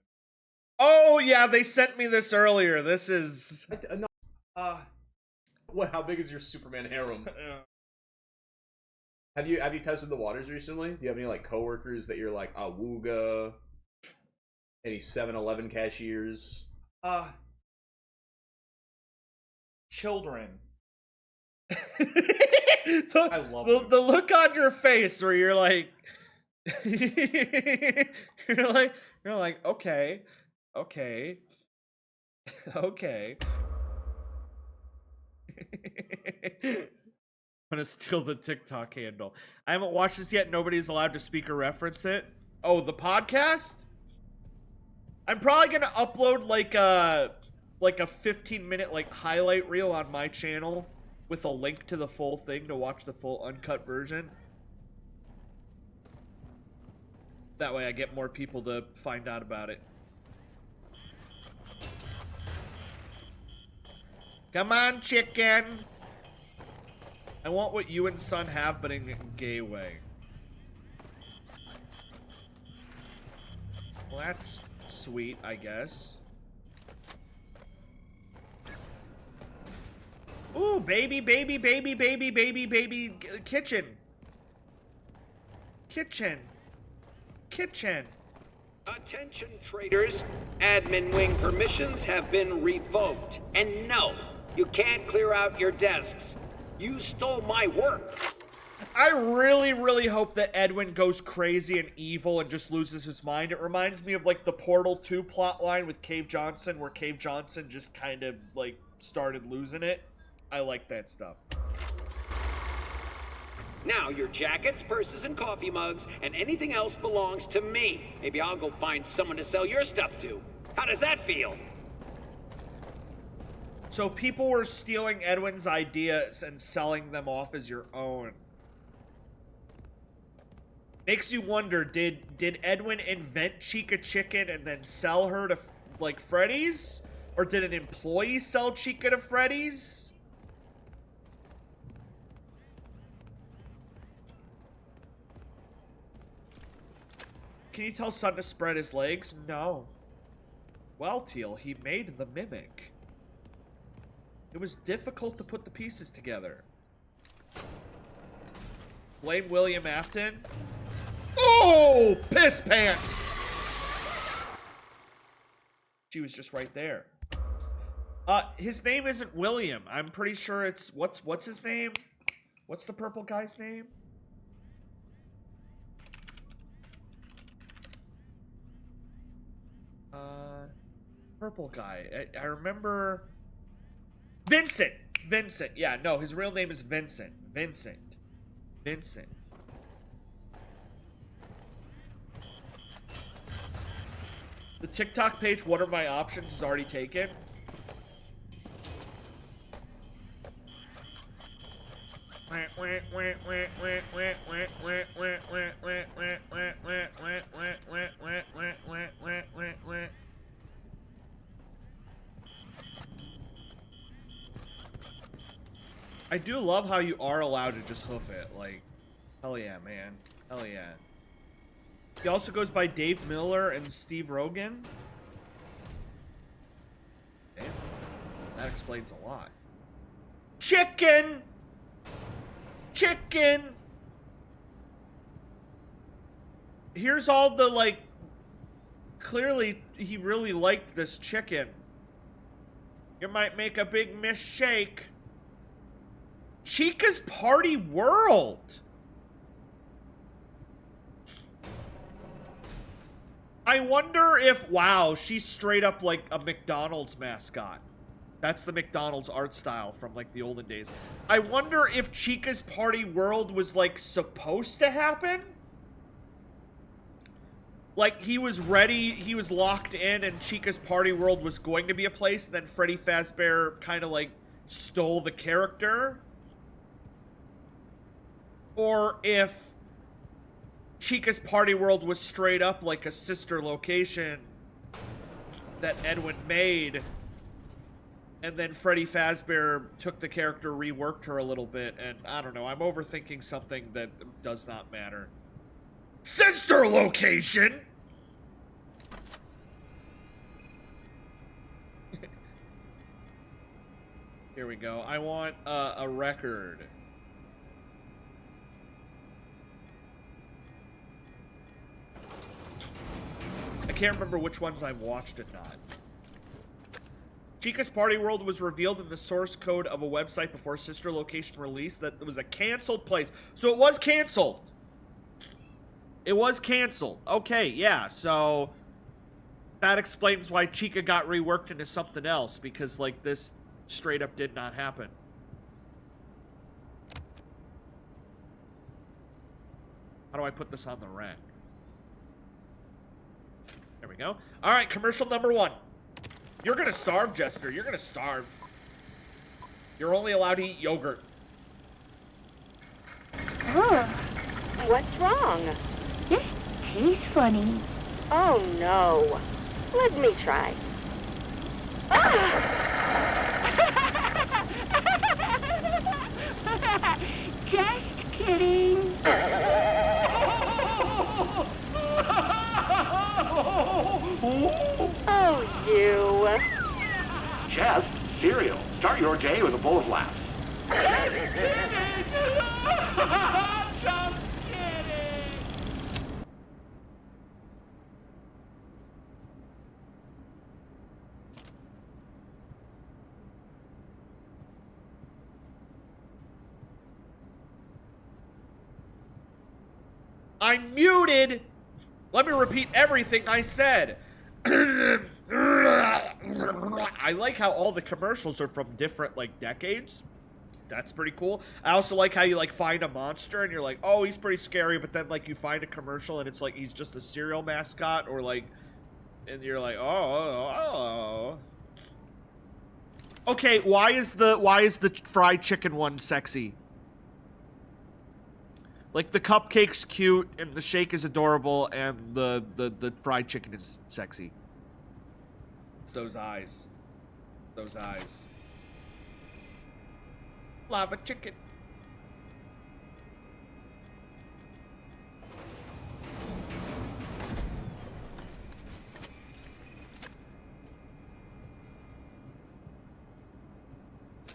A: Oh, yeah, they sent me this earlier. This is...
C: What? How big is your Superman harem? Have you tested the waters recently? Do you have any like coworkers that you're like awooga? Any 7-Eleven cashiers?
A: Children.
C: I love
A: the look on your face where you're like, you're like, okay, okay. I'm gonna steal the TikTok handle. I haven't watched this yet. Nobody's allowed to speak or reference it. Oh, the podcast? I'm probably gonna upload like a 15-minute like highlight reel on my channel with a link to the full thing to watch the full uncut version. That way I get more people to find out about it. Come on, chicken. I want what you and son have, but in a gay way. Well, that's sweet, I guess. Ooh, baby, kitchen. Kitchen.
B: Attention traders, admin wing permissions have been revoked. And no, you can't clear out your desks. You stole my work.
A: I really, really hope that Edwin goes crazy and evil and just loses his mind. It reminds me of like the Portal 2 plotline with Cave Johnson, where Cave Johnson just kind of like started losing it. I like that stuff.
B: Now your jackets, purses, and coffee mugs, and anything else belongs to me. Maybe I'll go find someone to sell your stuff to. How does that feel?
A: So people were stealing Edwin's ideas and selling them off as your own. Makes you wonder, did Edwin invent Chica Chicken and then sell her to, like, Freddy's? Or did an employee sell Chica to Freddy's? Can you tell Son to spread his legs? No. Well, Teal, he made the mimic. It was difficult to put the pieces together. Blame William Afton? Oh! Piss pants! She was just right there. His name isn't William. I'm pretty sure it's... What's his name? What's the purple guy's name? Purple guy. I remember... Vincent! Vincent. Yeah, no, his real name is Vincent. Vincent. The TikTok page, what are my options, is already taken. I do love how you are allowed to just hoof it. Like, hell yeah, man. Hell yeah. He also goes by Dave Miller and Steve Rogan. Damn. That explains a lot. Chicken! Chicken! Here's all the, like... Clearly, he really liked this chicken. You might make a big mistake. Chica's Party World! I wonder if, wow, she's straight up like a McDonald's mascot. That's the McDonald's art style from like the olden days. I wonder if Chica's Party World was like supposed to happen? like, he was ready, he was locked in, and Chica's Party World was going to be a place, and then Freddy Fazbear kind of, like, stole the character. Or if Chica's Party World was straight up like a sister location that Edwin made, and then Freddy Fazbear took the character, reworked her a little bit, and I don't know, I'm overthinking something that does not matter. Sister location! Here we go. I want a record. I can't remember which ones I've watched and not. Chica's Party World was revealed in the source code of a website before Sister Location release that it was a canceled place. So it was canceled. It was canceled. Okay, yeah, so that explains why Chica got reworked into something else, because, like, this straight up did not happen. How do I put this on the rack? There we go. All right, commercial number 1. You're gonna starve, Jester. You're gonna starve. You're only allowed to eat yogurt.
H: Huh. What's wrong?
G: This tastes funny.
H: Oh, no. Let me try.
G: Just kidding.
H: Oh, you.
I: Jeff, cereal. Start your day with a bowl of laughs.
A: I'm muted! Let me repeat everything I said. I like how all the commercials are from different, like, decades. That's pretty cool. I also like how you, like, find a monster and you're like, oh, he's pretty scary, but then, like, you find a commercial and it's like he's just a cereal mascot, or, like, and you're like, oh. Okay, why is the fried chicken one sexy? Like, the cupcake's cute, and the shake is adorable, and the fried chicken is sexy. It's those eyes. Those eyes. Lava chicken.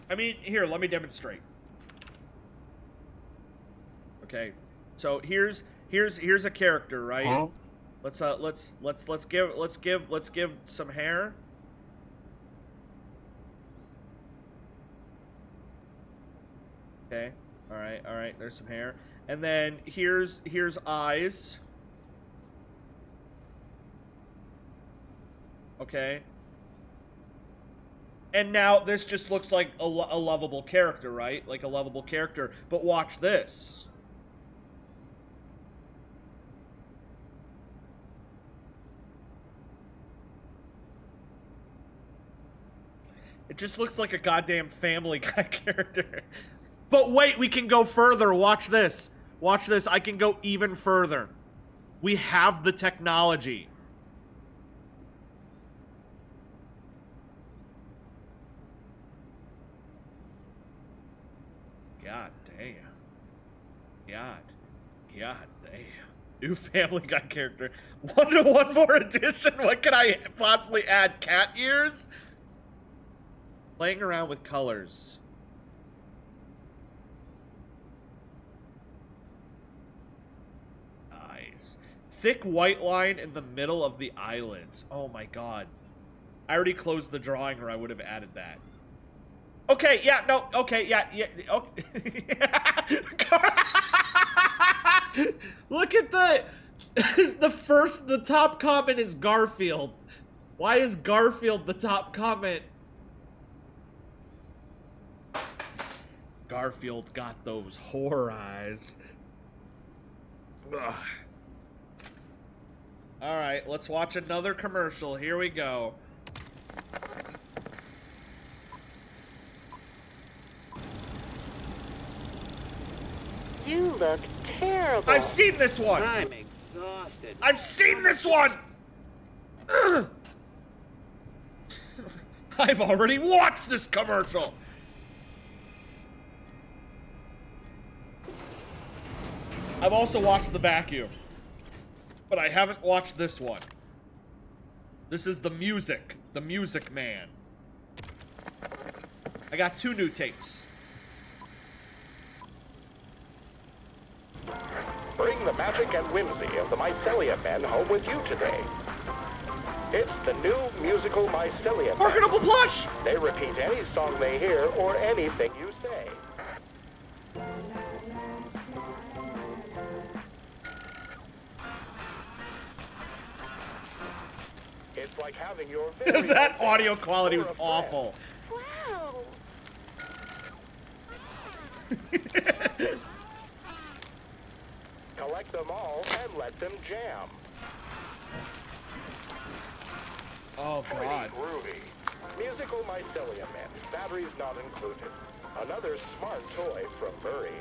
A: I mean, here, let me demonstrate. Okay, so here's a character, right?
I: Huh?
A: Let's give some hair. Okay, all right. There's some hair, and then here's eyes. Okay. And now this just looks like a lovable character, right? Like a lovable character. But watch this. It just looks like a goddamn Family Guy character. But wait, we can go further. Watch this. Watch this. I can go even further. We have the technology. God damn. God damn. New Family Guy character. One more addition. What can I possibly add? Cat ears? Playing around with colors. Eyes. Thick white line in the middle of the eyelids. Oh my god. I already closed the drawing, or I would have added that. Okay, yeah, no, okay, yeah, okay. Look at the top comment is Garfield. Why is Garfield the top comment? Garfield got those whore eyes. Ugh. Alright, let's watch another commercial. Here we go.
H: You look terrible.
A: I've seen this one!
B: I'm exhausted.
A: I've seen this one! Ugh. I've already watched this commercial! I've also watched the vacuum. But I haven't watched this one. This is the Music Man. I got 2 new tapes.
I: Bring the magic and whimsy of the Mycelia Men home with you today. It's the new musical Mycelia Men.
A: Marketable plush!
I: They repeat any song they hear or anything you say. It's like having your very
A: That
I: own
A: audio quality was
I: or a
A: awful.
H: Wow.
I: Collect them all and let them jam.
A: Oh, God.
I: Pretty groovy. Musical Mycelia Men. Batteries not included. Another smart toy from Murray.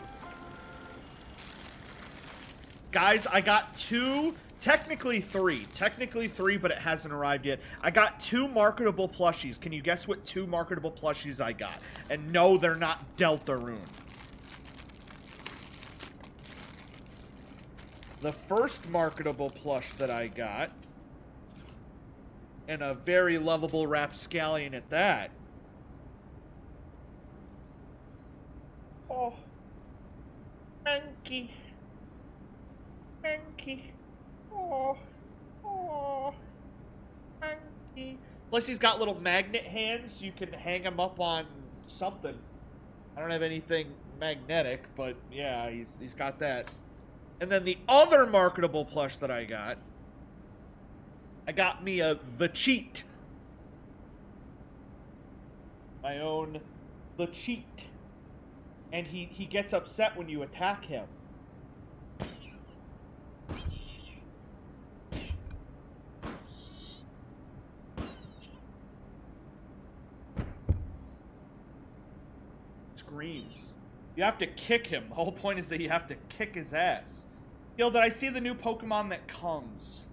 A: Guys, I got 2, technically 3, but it hasn't arrived yet. I got 2 marketable plushies. Can you guess what 2 marketable plushies I got? And no, they're not Deltarune. The first marketable plush that I got, and a very lovable rapscallion at that. Oh. Anky. Anky. Oh. Oh. Anky. Plus he's got little magnet hands. You can hang him up on something. I don't have anything magnetic, but yeah, he's got that. And then the other marketable plush that I got me the Cheat. My own the Cheat. And he gets upset when you attack him. Screams. You have to kick him. The whole point is that you have to kick his ass. Yo, did I see the new Pokemon that comes?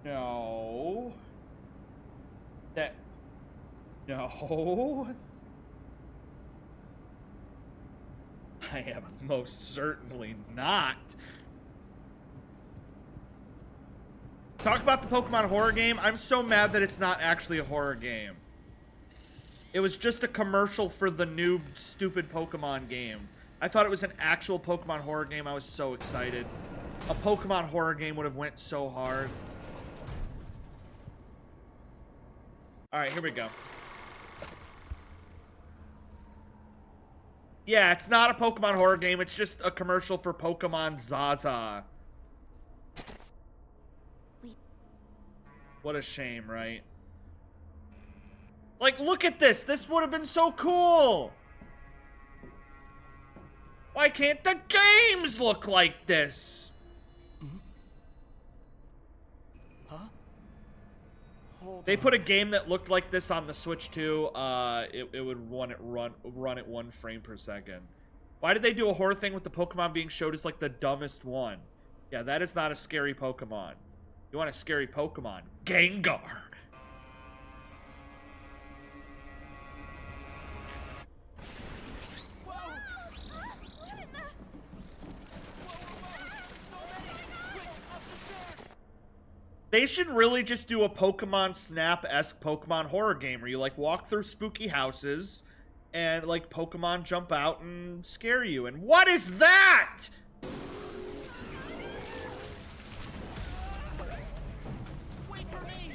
A: No. No. I am most certainly not. Talk about the Pokemon horror game. I'm so mad that it's not actually a horror game. It was just a commercial for the new stupid Pokemon game. I thought it was an actual Pokemon horror game. I was so excited. A Pokemon horror game would have went so hard. Alright, here we go. Yeah, it's not a Pokemon horror game. It's just a commercial for Pokemon Zaza. What a shame, right? Like, look at this. This would have been so cool. Why can't the games look like this?
J: Huh?
A: They put a game that looked like this on the Switch too. It would run at 1 frame per second. Why did they do a horror thing with the Pokemon being showed as like the dumbest one? Yeah, that is not a scary Pokemon. You want a scary Pokemon? Gengar. They should really just do a Pokemon Snap-esque Pokemon horror game where you, like, walk through spooky houses and, like, Pokemon jump out and scare you. And what is that?
J: Wait for me!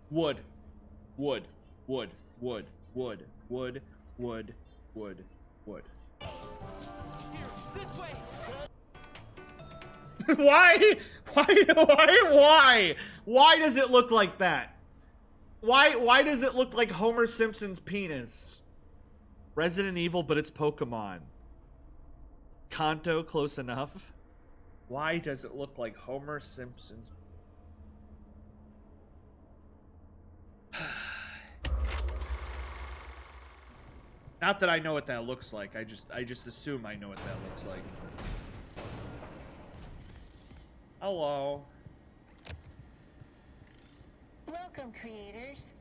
A: Wood. Wood. Wood. Wood. Wood. Wood. Wood. Wood. Wood.
J: Here, this way!
A: Why? Why does it look like that? Why does it look like Homer Simpson's penis? Resident Evil, but it's Pokemon. Kanto, close enough. Why does it look like Homer Simpson's? Not that I know what that looks like. I just assume I know what that looks like. Hello.
K: Welcome, creators.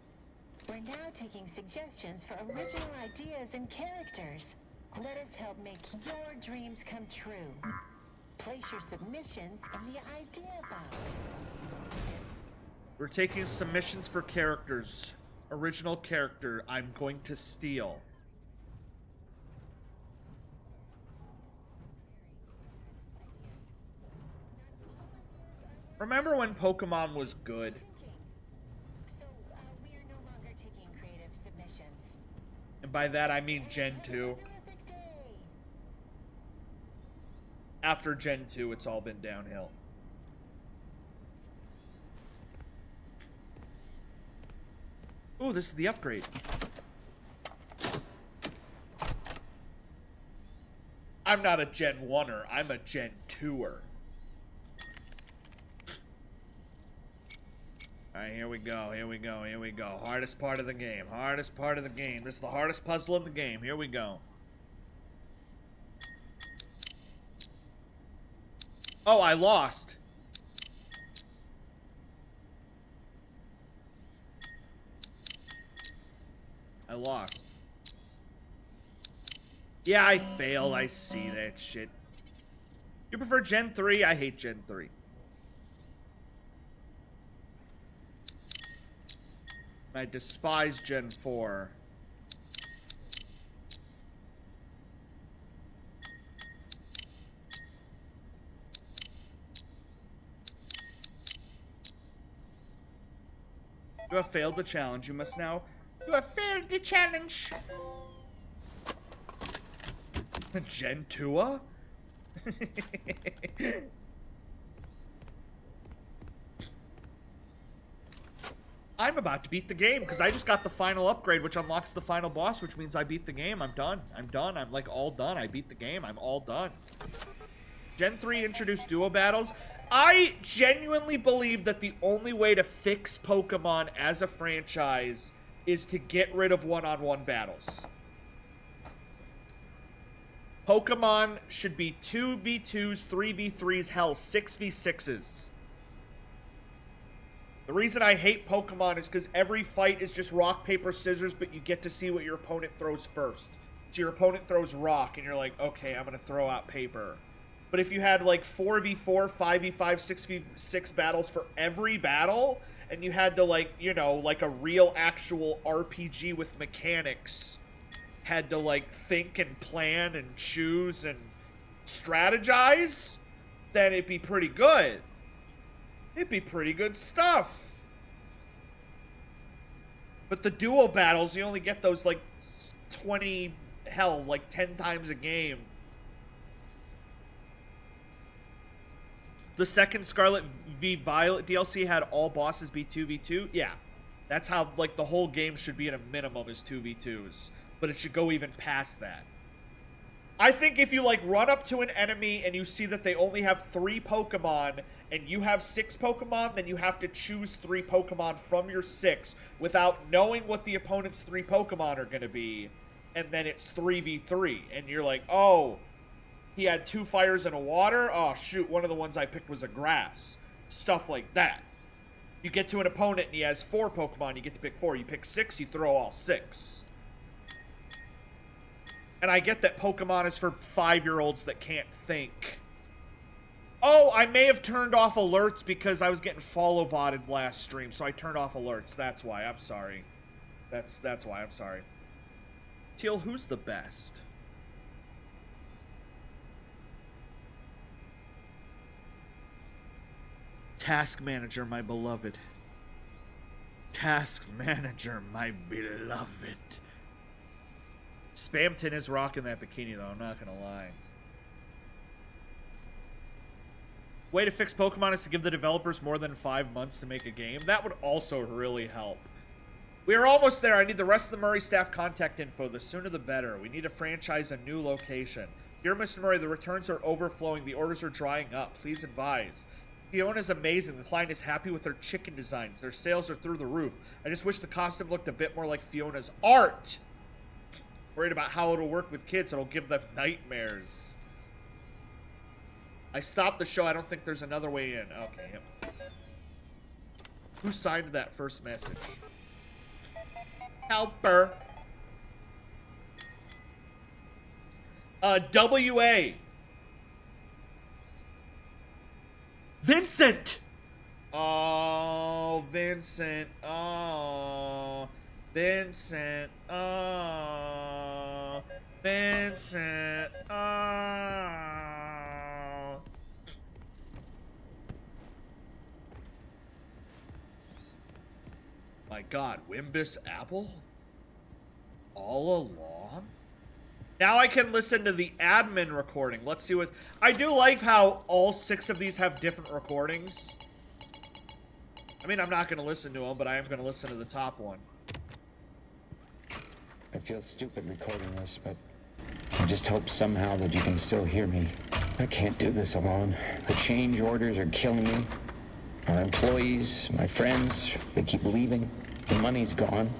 K: We're now taking suggestions for original ideas and characters. Let us help make your dreams come true. Place your submissions in the idea box.
A: We're taking submissions for characters. Original character I'm going to steal. Remember when Pokemon was good?
K: So, we are no longer taking creative submissions.
A: And by that I mean Gen 2.
K: Terrific day.
A: After Gen 2, it's all been downhill. Ooh, this is the upgrade. I'm not a Gen 1er, I'm a Gen 2er. Alright, here we go, here we go, here we go. Hardest part of the game, hardest part of the game. This is the hardest puzzle in the game. Here we go. Oh, I lost. I lost. Yeah, I failed. I see that shit. You prefer Gen 3? I hate Gen 3. I despise Gen 4. You have failed the challenge. You must now... You have failed the challenge. Gen 2? I'm about to beat the game because I just got the final upgrade, which unlocks the final boss, which means I beat the game. I'm done. I'm done. I'm like all done. I beat the game. I'm all done. Gen 3 introduced duo battles. I genuinely believe that the only way to fix Pokemon as a franchise is to get rid of one-on-one battles. Pokemon should be 2v2s, 3v3s, hell, 6v6s. The reason I hate Pokemon is because every fight is just rock, paper, scissors, but you get to see what your opponent throws first. So your opponent throws rock, and you're like, okay, I'm going to throw out paper. But if you had like 4v4, 5v5, 6v6 battles for every battle, and you had to like, you know, like a real actual RPG with mechanics, had to like think and plan and choose and strategize, then it'd be pretty good. It'd be pretty good stuff. But the duo battles, you only get those like 20, hell, like 10 times a game. The second Scarlet v Violet DLC had all bosses be 2v2. Yeah, that's how like the whole game should be at a minimum is 2v2s. But it should go even past that. I think if you like run up to an enemy and you see that they only have 3 Pokemon and you have 6 Pokemon, then you have to choose 3 Pokemon from your 6 without knowing what the opponent's 3 Pokemon are going to be. And then it's 3v3. And you're like, oh, he had 2 fires and a water? Oh, shoot, one of the ones I picked was a grass. Stuff like that. You get to an opponent and he has 4 Pokemon, you get to pick 4. You pick 6, you throw all 6. And I get that Pokemon is for 5-year-olds that can't think. Oh, I may have turned off alerts because I was getting follow-botted last stream, so I turned off alerts. That's why. I'm sorry. That's why. I'm sorry. Teal, who's the best? Task Manager, my beloved. Task Manager, my beloved. Spamton is rocking that bikini, though. I'm not gonna lie. Way to fix Pokemon is to give the developers more than 5 months to make a game. That would also really help. We are almost there. I need the rest of the Murray staff contact info. The sooner the better. We need to franchise a new location. Dear Mr. Murray, the returns are overflowing. The orders are drying up. Please advise. Fiona's amazing. The client is happy with their chicken designs. Their sales are through the roof. I just wish the costume looked a bit more like Fiona's art. Worried about how it'll work with kids. It'll give them nightmares. I stopped the show. I don't think there's another way in. Okay, yep. Who signed that first message? Helper. W.A. Vincent! Oh, Vincent. Oh, Vincent. Oh, Vincent. Oh. My God, Wimbus Apple? All along? Now I can listen to the admin recording. Let's see what... I do like how all 6 of these have different recordings. I mean, I'm not going to listen to them, but I am going to listen to the top one.
L: I feel stupid recording this, but I just hope somehow that you can still hear me. I can't do this alone. The change orders are killing me. Our employees, my friends, they keep leaving. The money's gone.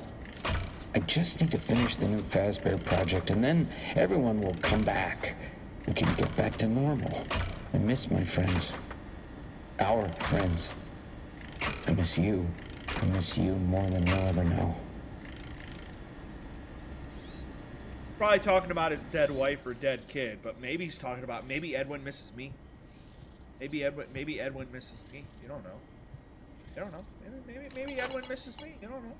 L: I just need to finish the new Fazbear project, and then everyone will come back. We can get back to normal. I miss my friends. Our friends. I miss you. I miss you more than you'll ever know.
A: Probably talking about his dead wife or dead kid, but maybe he's talking about maybe Edwin misses me. Maybe Edwin misses me. You don't know. You don't know. Maybe Edwin misses me. You don't know.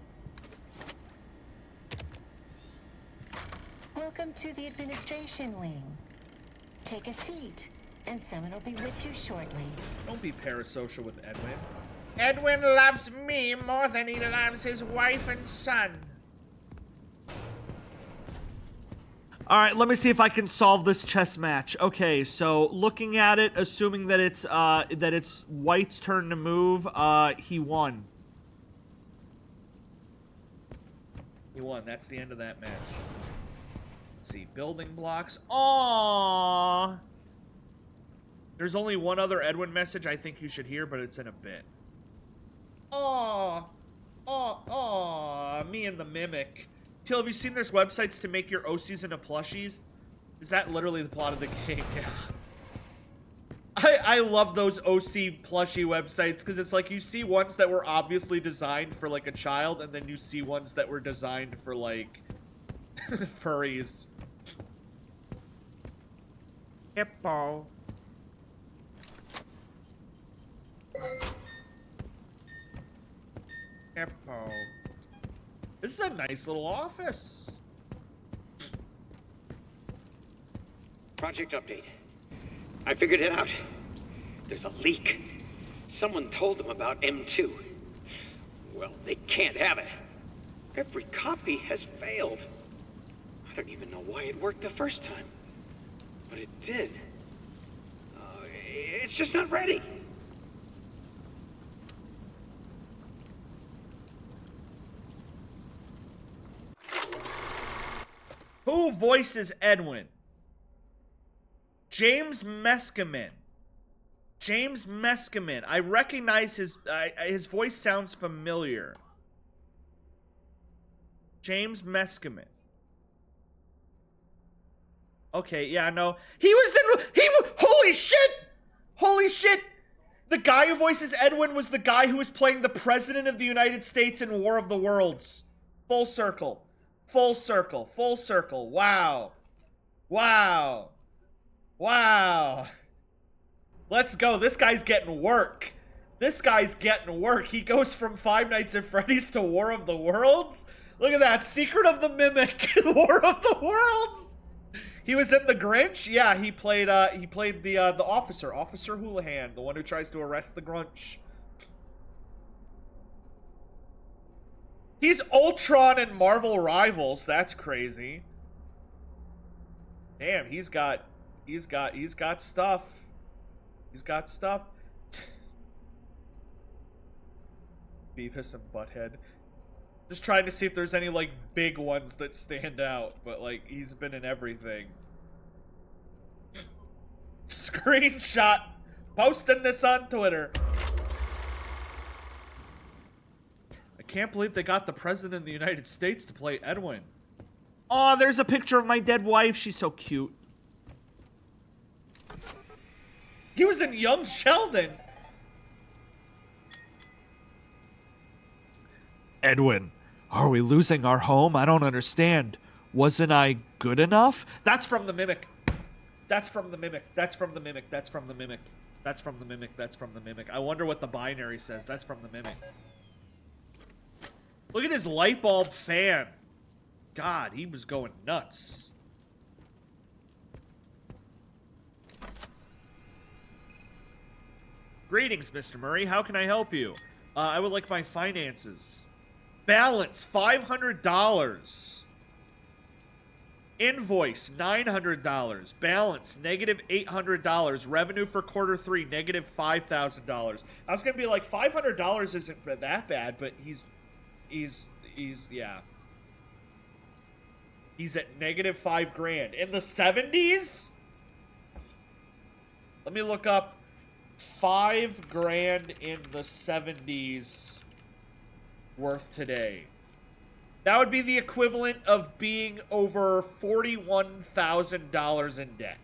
K: Welcome to the administration wing. Take a seat, and someone will be with you shortly.
A: Don't be parasocial with Edwin. Edwin loves me more than he loves his wife and son. Alright, let me see if I can solve this chess match. Okay, so looking at it, assuming that it's White's turn to move, he won. He won. That's the end of that match. Let's see, building blocks. Aww. There's only one other Edwin message I think you should hear, but it's in a bit. Aww. Aww. Me and the Mimic. Till, have you seen there's websites to make your OCs into plushies? Is that literally the plot of the game? Yeah. I love those OC plushie websites because it's like you see ones that were obviously designed for like a child, and then you see ones that were designed for like furries. Hippo. Hippo. This is a nice little office.
B: Project update. I figured it out. There's a leak. Someone told them about M2. Well, they can't have it. Every copy has failed. I don't even know why it worked the first time. But it did. It's just not ready.
A: Who voices Edwin? James Meskimen. James Meskimen. I recognize his voice sounds familiar. James Meskimen. Okay, yeah, no. Holy shit! Holy shit! The guy who voices Edwin was the guy who was playing the President of the United States in War of the Worlds. Full circle. Full circle. Full circle. Wow. Wow. Wow. Let's go. This guy's getting work. This guy's getting work. He goes from Five Nights at Freddy's to War of the Worlds. Look at that. Secret of the Mimic. War of the Worlds. He was in The Grinch. Yeah, he played the officer, Officer Houlihan, the one who tries to arrest the Grunch. He's Ultron in Marvel Rivals. That's crazy. Damn, he's got stuff. He's got stuff. Beavis and Butthead. Just trying to see if there's any, like, big ones that stand out. But, like, he's been in everything. Screenshot. Posting this on Twitter. I can't believe they got the President of the United States to play Edwin. Aw, there's a picture of my dead wife. She's so cute. He was in Young Sheldon. Edwin, are we losing our home? I don't understand. Wasn't I good enough? That's from the Mimic. That's from the Mimic. That's from the Mimic. That's from the Mimic. That's from the Mimic. That's from the Mimic. I wonder what the binary says. That's from the Mimic. Look at his light bulb fan. God, he was going nuts. Greetings, Mr. Murray. How can I help you? I would like my finances. Balance, $500. Invoice, $900. Balance, -$800. Revenue for quarter 3, -$5,000. I was gonna be like, $500 isn't that bad, but he's yeah. He's at -$5 grand. In the 70s? Let me look up $5 grand in the 70s worth today. That would be the equivalent of being over $41,000 in debt.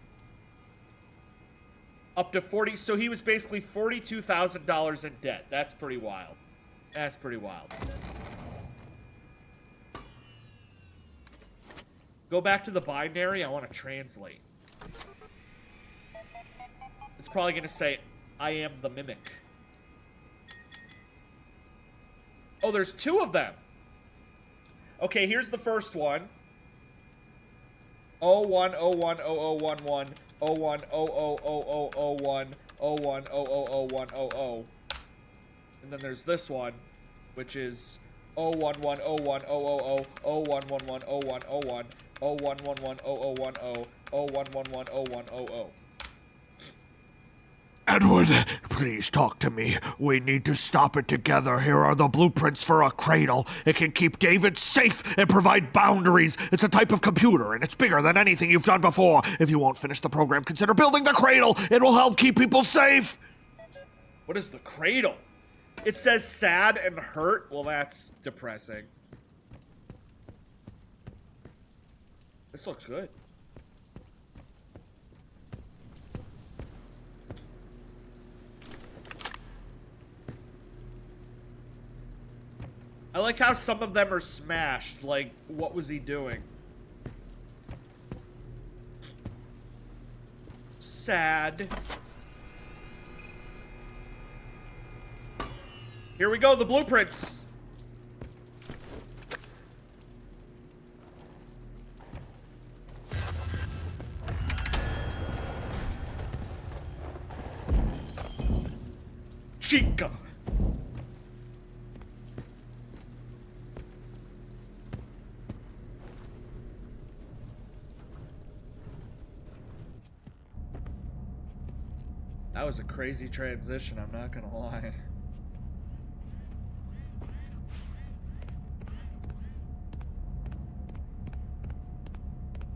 A: Up to 40, so he was basically $42,000 in debt. That's pretty wild. That's pretty wild. Go back to the binary. I want to translate. It's probably going to say, I am the Mimic. Oh, there's 2 of them. Okay, here's the first one. 01010011 01000001 01000100. And then there's this one, which is 01101000 01110101 01110010 01110100.
M: Edward, please talk to me. We need to stop it together. Here are the blueprints for a cradle. It can keep David safe and provide boundaries. It's a type of computer, and it's bigger than anything you've done before. If you won't finish the program, consider building the cradle. It will help keep people safe.
A: What is the cradle? It says sad and hurt. Well, that's depressing. This looks good. I like how some of them are smashed. Like, what was he doing? Sad. Here we go, the blueprints. Chica. That was a crazy transition, I'm not gonna lie.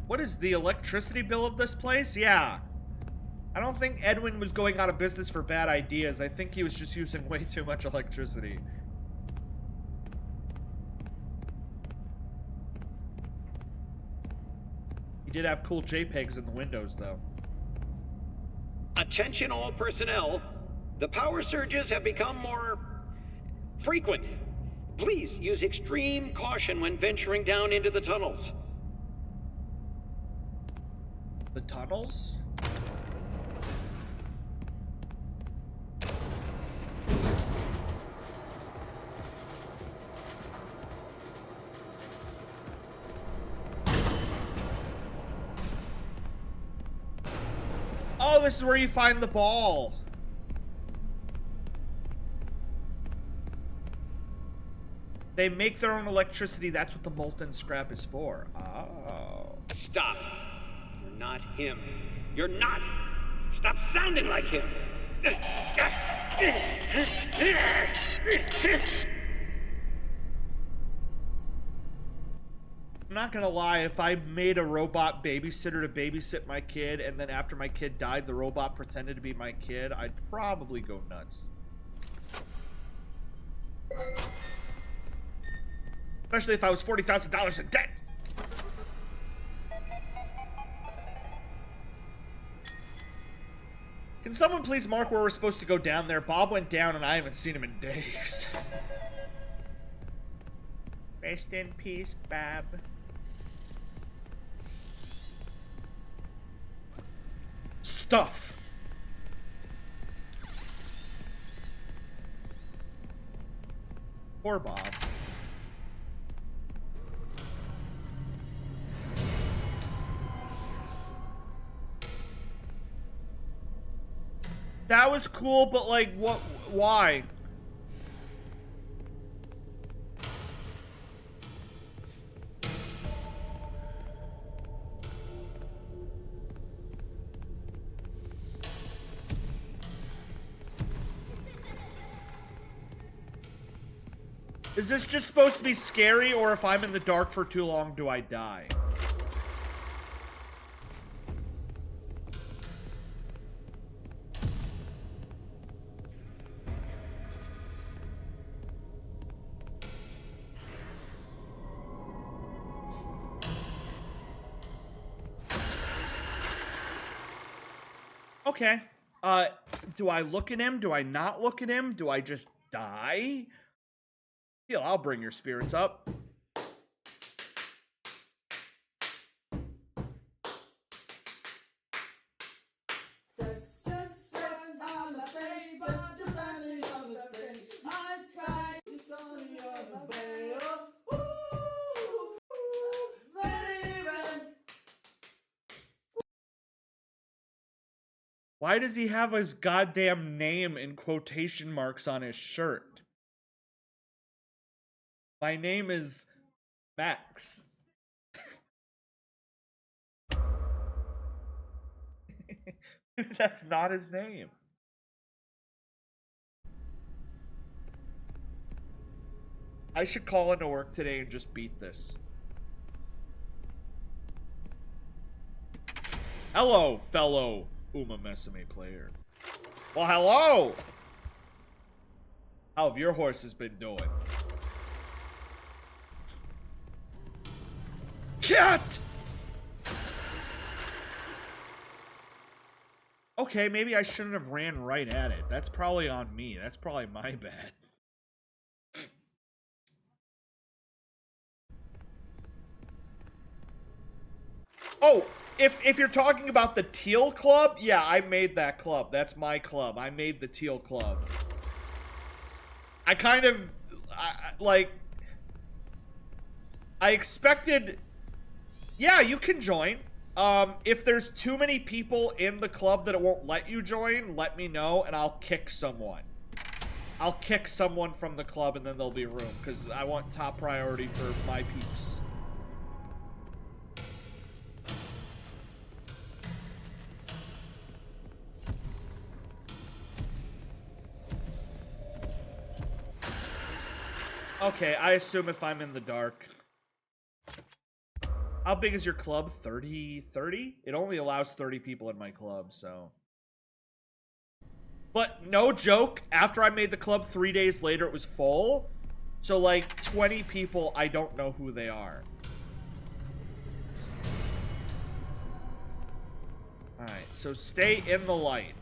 A: What is the electricity bill of this place? Yeah. I don't think Edwin was going out of business for bad ideas. I think he was just using way too much electricity. He did have cool JPEGs in the windows, though.
B: Attention all personnel. The power surges have become more frequent. Please use extreme caution when venturing down into the tunnels.
A: The tunnels? Oh, this is where you find the ball. They make their own electricity. That's what the molten scrap is for. Oh.
B: Stop. You're not him. You're not. Stop sounding like him.
A: I'm not gonna lie, if I made a robot babysitter to babysit my kid, and then after my kid died, the robot pretended to be my kid, I'd probably go nuts. Especially if I was $40,000 in debt. Can someone please mark where we're supposed to go down there? Bob went down and I haven't seen him in days. Rest in peace, Bob. Stuff. Poor Bob. That was cool, but like, what? Why? Is this just supposed to be scary, or if I'm in the dark for too long, do I die? Okay. Do I look at him? Do I not look at him? Do I just die? Yeah, I'll bring your spirits up. Why does he have his goddamn name in quotation marks on his shirt? My name is Max. That's not his name. I should call into work today and just beat this. Hello, fellow Uma Mesame player. Well, hello! How have your horses been doing? Cat! Okay, maybe I shouldn't have ran right at it. That's probably on me. That's probably my bad. Oh, if you're talking about the Teal Club, yeah, I made that club. That's my club. I made the Teal Club. I kind of, like, I expected, yeah, you can join. If there's too many people in the club that it won't let you join, let me know, and I'll kick someone. I'll kick someone from the club, and then there'll be room, because I want top priority for my peeps. Okay, I assume if I'm in the dark. How big is your club? 30? 30? It only allows 30 people in my club, so. But no joke, after I made the club 3 days later, it was full. So like 20 people, I don't know who they are. Alright, so stay in the light.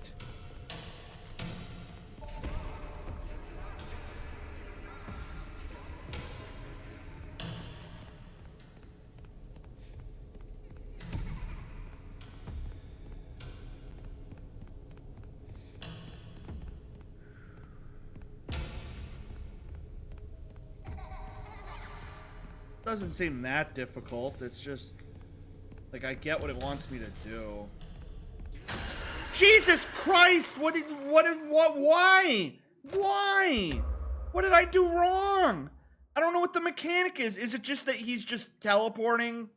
A: Doesn't seem that difficult. It's just like I get what it wants me to do. Jesus Christ! Why? What did I do wrong? I don't know what the mechanic is. Is it just that he's just teleporting?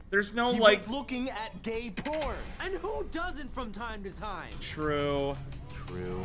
A: There's no
J: he
A: like
J: was looking at gay porn. And who doesn't from time to time?
A: True.
J: True.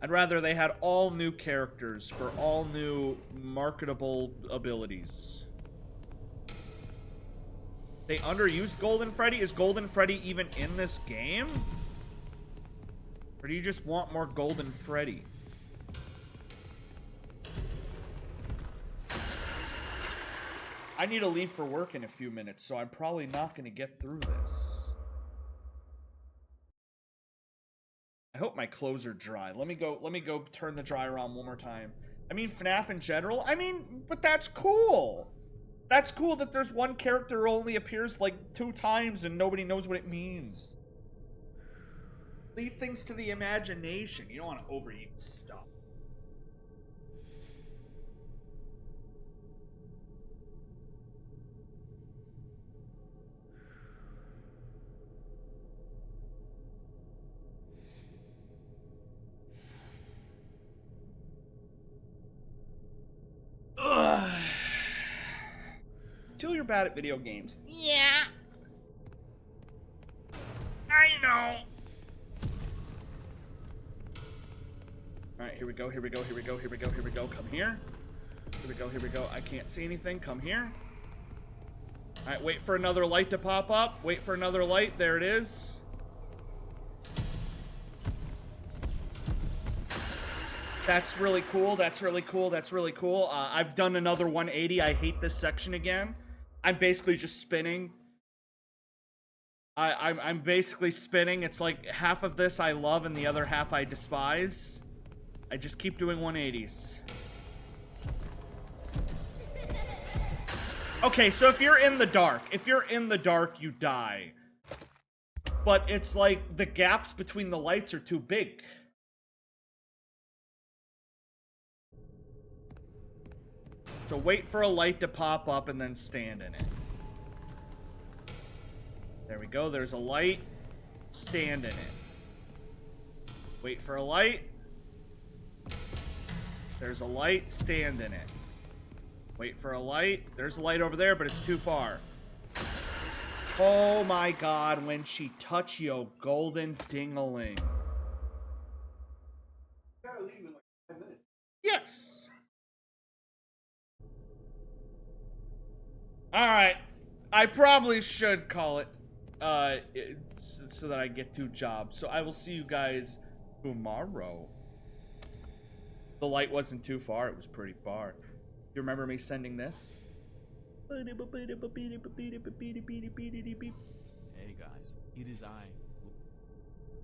A: I'd rather they had all new characters for all new marketable abilities. They underused Golden Freddy? Is Golden Freddy even in this game? Or do you just want more Golden Freddy? I need to leave for work in a few minutes, so I'm probably not going to get through this. I hope my clothes are dry. Let me go turn the dryer on one more time. I mean, FNAF in general, I mean, but that's cool. That's cool that there's one character who only appears like 2 times and nobody knows what it means. Leave things to the imagination. You don't want to overeat stuff. Ugh. Till you're bad at video games. Yeah. I know. Alright, here we go, here we go, here we go, here we go, here we go. Come here. Here we go, here we go. I can't see anything. Come here. Alright, wait for another light to pop up. Wait for another light. There it is. That's really cool. That's really cool. That's really cool. I've done another 180. I hate this section again. I'm basically just spinning. I'm basically spinning. It's like half of this I love and the other half I despise. I just keep doing 180s. Okay, so if you're in the dark, you die. But it's like the gaps between the lights are too big. So wait for a light to pop up and then stand in it. There we go. There's a light. Stand in it. Wait for a light. There's a light. Stand in it. Wait for a light. There's a light over there, but it's too far. Oh my god, when she touch yo golden dingaling.
C: Gotta leave in like 5 minutes.
A: Yes. Alright. I probably should call it. So that I get 2 jobs. So I will see you guys tomorrow. The light wasn't too far. It was pretty far. You remember me sending this?
N: Hey guys, it is I.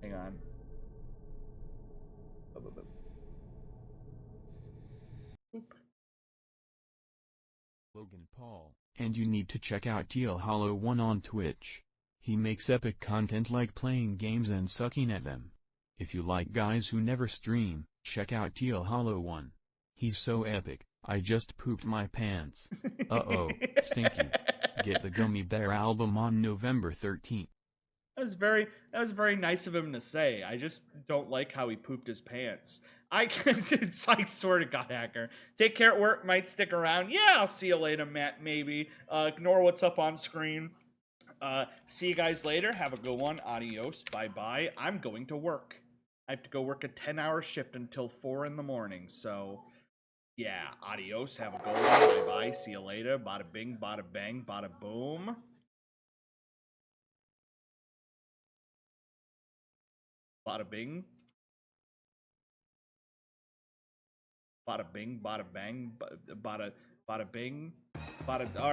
A: Hang on.
N: Logan Paul, and you need to check out Tealhollow1 on Twitch. He makes epic content like playing games and sucking at them. If you like guys who never stream, check out Tealhollow1. He's so epic, I just pooped my pants. Uh-oh, stinky. Get the Gummy Bear album on November 13th.
A: That was very nice of him to say. I just don't like how he pooped his pants. I swear to God, hacker. Take care at work, might stick around. Yeah, I'll see you later, Matt, maybe. Ignore what's up on screen. See you guys later. Have a good one. Adios. Bye-bye. I'm going to work. I have to go work a 10-hour shift until 4 in the morning, so... yeah, adios. Have a good one. Bye-bye. See you later. Bada bing, bada bang, bada boom. Bada bing. Bada bing, bada bang, bada bing, bada... alright.